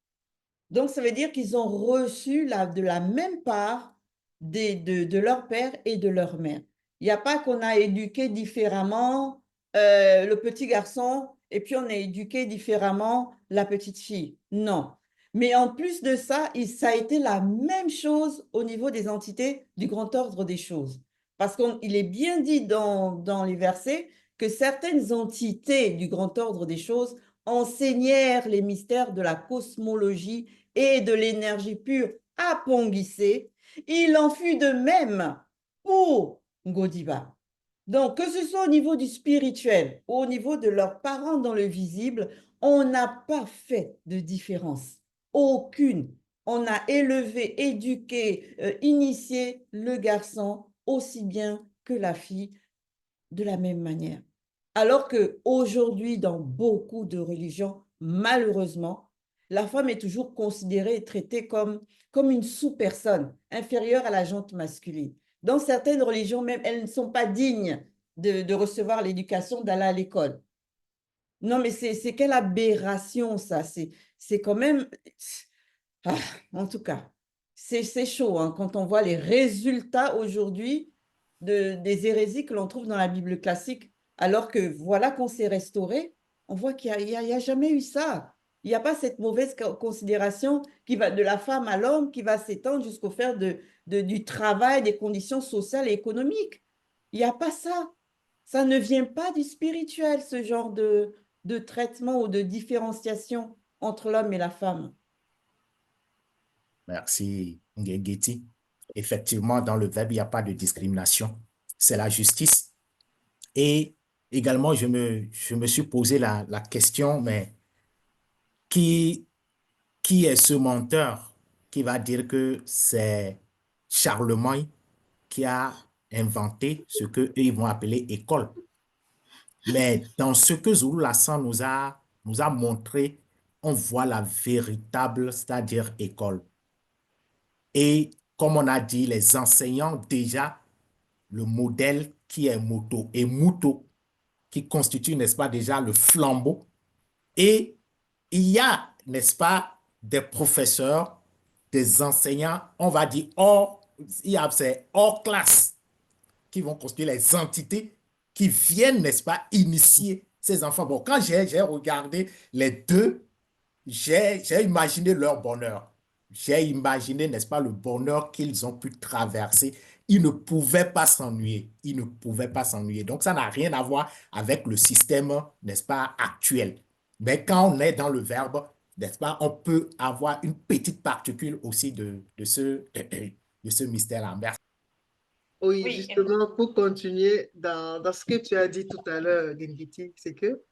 Donc, ça veut dire qu'ils ont reçu de la même part de leur père et de leur mère. Il n'y a pas qu'on a éduqué différemment le petit garçon et puis on a éduqué différemment la petite fille. Non. Mais en plus de ça, ça a été la même chose au niveau des entités du grand ordre des choses. Parce qu'il est bien dit dans les versets que certaines entités du grand ordre des choses enseignèrent les mystères de la cosmologie et de l'énergie pure à Pongissé. Il en fut de même pour Ngodiba. Donc, que ce soit au niveau du spirituel ou au niveau de leurs parents dans le visible, on n'a pas fait de différence. Aucune. On a élevé, éduqué, initié le garçon aussi bien que la fille de la même manière. Alors qu'aujourd'hui, dans beaucoup de religions, malheureusement, la femme est toujours considérée et traitée comme une sous-personne, inférieure à la gente masculine. Dans certaines religions même, elles ne sont pas dignes de recevoir l'éducation, d'aller à l'école. Non, mais c'est quelle aberration, ça. C'est quand même... Ah, en tout cas, c'est chaud hein, quand on voit les résultats aujourd'hui des hérésies que l'on trouve dans la Bible classique, alors que voilà qu'on s'est restauré, on voit qu'il n'y a jamais eu ça. Il n'y a pas cette mauvaise considération qui va de la femme à l'homme qui va s'étendre jusqu'au faire du travail, des conditions sociales et économiques. Il n'y a pas ça. Ça ne vient pas du spirituel, ce genre de traitement ou de différenciation entre l'homme et la femme. Merci, Ngengeti. Effectivement, dans le verbe, il n'y a pas de discrimination. C'est la justice. Et également, je me suis posé la question, mais qui est ce menteur qui va dire que c'est Charlemagne qui a inventé ce qu'eux ils vont appeler école? Mais dans ce que Zulu Lassan nous a montré, on voit la véritable, c'est-à-dire école. Et comme on a dit, les enseignants déjà, le modèle qui est Moto et Muto, qui constitue, n'est-ce pas, déjà le flambeau. Et il y a, n'est-ce pas, des professeurs, des enseignants, on va dire c'est hors classe, qui vont constituer les entités qui viennent, n'est-ce pas, initier ces enfants. Bon, quand j'ai regardé les deux, j'ai imaginé leur bonheur. J'ai imaginé, n'est-ce pas, le bonheur qu'ils ont pu traverser. Ils ne pouvaient pas s'ennuyer. Ils ne pouvaient pas s'ennuyer. Donc, ça n'a rien à voir avec le système, n'est-ce pas, actuel. Mais quand on est dans le verbe, n'est-ce pas, on peut avoir une petite particule aussi de ce mystère-là. Merci. Oui, Oui, justement, pour continuer dans ce que tu as dit tout à l'heure, Gengiti, c'est que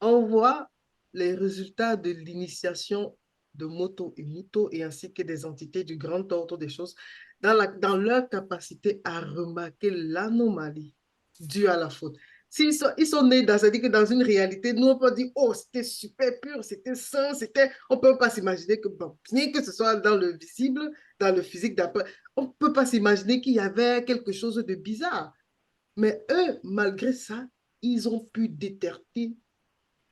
on voit les résultats de l'initiation de Moto et Muto et ainsi que des entités du grand ordre des choses dans leur capacité à remarquer l'anomalie due à la faute. Ils sont nés c'est-à-dire que dans une réalité, nous on peut dire, oh, c'était super pur, c'était sain, on ne peut pas s'imaginer que, bon, bien que ce soit dans le visible, dans le physique, on ne peut pas s'imaginer qu'il y avait quelque chose de bizarre. Mais eux, malgré ça, ils ont pu détecter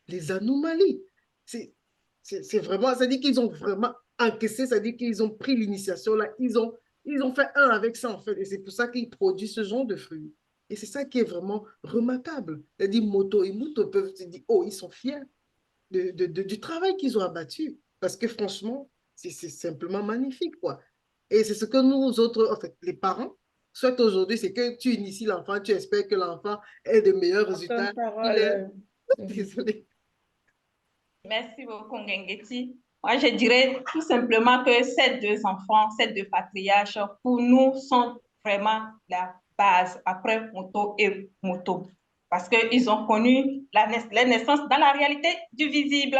les anomalies. C'est vraiment, ça dit qu'ils ont vraiment encaissé, ça dit qu'ils ont pris l'initiation là, ils ont fait un avec ça en fait, et c'est pour ça qu'ils produisent ce genre de fruits. Et c'est ça qui est vraiment remarquable. C'est-à-dire, Moto et Muto peuvent se dire, oh, ils sont fiers du travail qu'ils ont abattu, parce que franchement, c'est simplement magnifique, quoi. Et c'est ce que nous autres, en fait, les parents, souhaitent aujourd'hui, c'est que tu inities l'enfant, tu espères que l'enfant ait de meilleurs résultats. Désolé. merci beaucoup, Ngengeti. Moi, je dirais tout simplement que ces deux enfants, ces deux patriarches, pour nous, sont vraiment la base après Moto et Moto. Parce qu'ils ont connu la naissance dans la réalité du visible.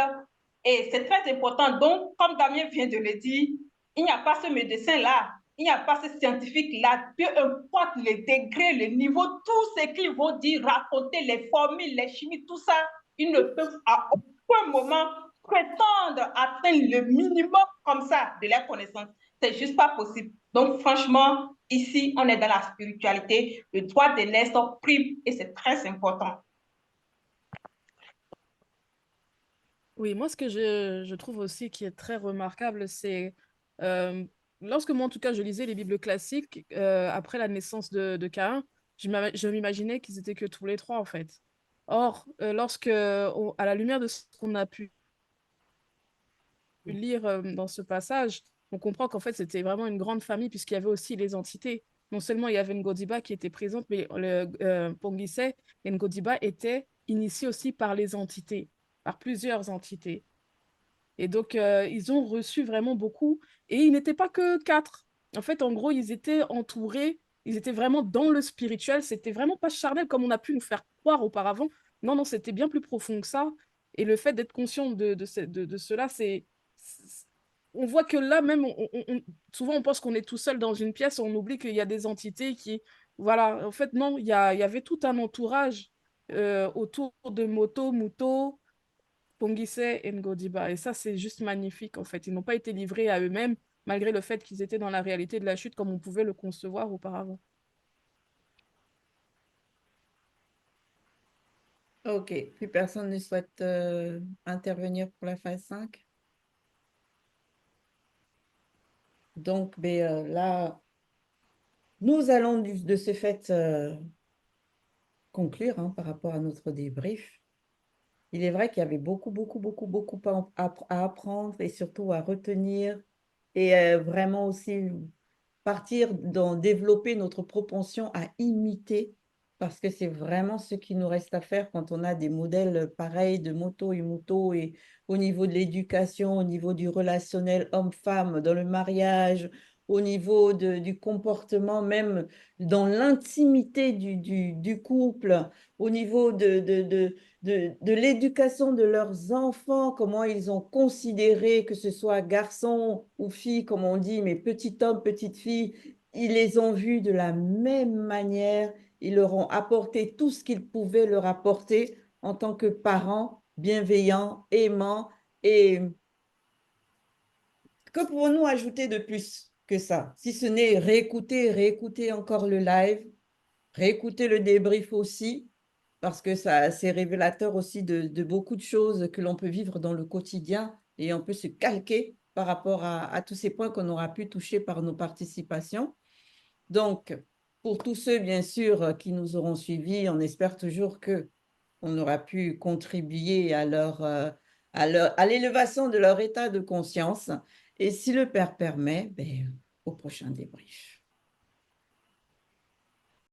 Et c'est très important. Donc, comme Damien vient de le dire, il n'y a pas ce médecin-là, il n'y a pas ce scientifique-là, peu importe le degré, le niveau, tout ce qu'ils vont dire, raconter, les formules, les chimies, tout ça, ils ne peuvent à aucun moment prétendre atteindre le minimum comme ça de leur connaissance. C'est juste pas possible. Donc, franchement, ici, on est dans la spiritualité. Le droit d'aînesse prime et c'est très important. Oui, moi, ce que je trouve aussi qui est très remarquable, c'est lorsque moi, en tout cas, je lisais les Bibles classiques, après la naissance de Caïn, je m'imaginais qu'ils étaient que tous les trois, en fait. Or, à la lumière de ce qu'on a pu lire dans ce passage, on comprend qu'en fait, c'était vraiment une grande famille, puisqu'il y avait aussi les entités. Non seulement il y avait Ngodiba qui était présente, mais Pongise et Ngodiba étaient initiés aussi par les entités, par plusieurs entités. Et donc, ils ont reçu vraiment beaucoup. Et ils n'étaient pas que quatre. En fait, en gros, ils étaient entourés, ils étaient vraiment dans le spirituel. C'était vraiment pas charnel comme on a pu nous faire croire auparavant. Non, non, c'était bien plus profond que ça. Et le fait d'être conscient de cela, on voit que là même, souvent on pense qu'on est tout seul dans une pièce, on oublie qu'il y a des entités qui... Voilà, en fait, non, il y avait tout un entourage autour de Moto, Muto, Pongise et Ngodiba. Et ça, c'est juste magnifique, en fait. Ils n'ont pas été livrés à eux-mêmes, malgré le fait qu'ils étaient dans la réalité de la chute comme on pouvait le concevoir auparavant. Ok, plus personne ne souhaite intervenir pour la phase 5. Donc, là, nous allons de ce fait conclure hein, par rapport à notre débrief. Il est vrai qu'il y avait beaucoup, beaucoup, beaucoup, beaucoup à apprendre et surtout à retenir et vraiment aussi partir dans développer notre propension à imiter parce que c'est vraiment ce qui nous reste à faire quand on a des modèles pareils de moto et moto et au niveau de l'éducation, au niveau du relationnel homme-femme, dans le mariage, au niveau du comportement, même dans l'intimité du couple, au niveau de l'éducation de leurs enfants, comment ils ont considéré que ce soit garçon ou fille, comme on dit, mais petit homme, petite fille, ils les ont vus de la même manière, ils leur ont apporté tout ce qu'ils pouvaient leur apporter en tant que parents bienveillants, aimants. Et que pouvons-nous ajouter de plus que ça, si ce n'est réécouter encore le live, réécouter le débrief aussi, parce que ça, c'est révélateur aussi de beaucoup de choses que l'on peut vivre dans le quotidien et on peut se calquer par rapport à tous ces points qu'on aura pu toucher par nos participations. Donc, pour tous ceux, bien sûr, qui nous auront suivis, on espère toujours que on aura pu contribuer à l'élévation de leur état de conscience. Et si le Père permet, au prochain débrief.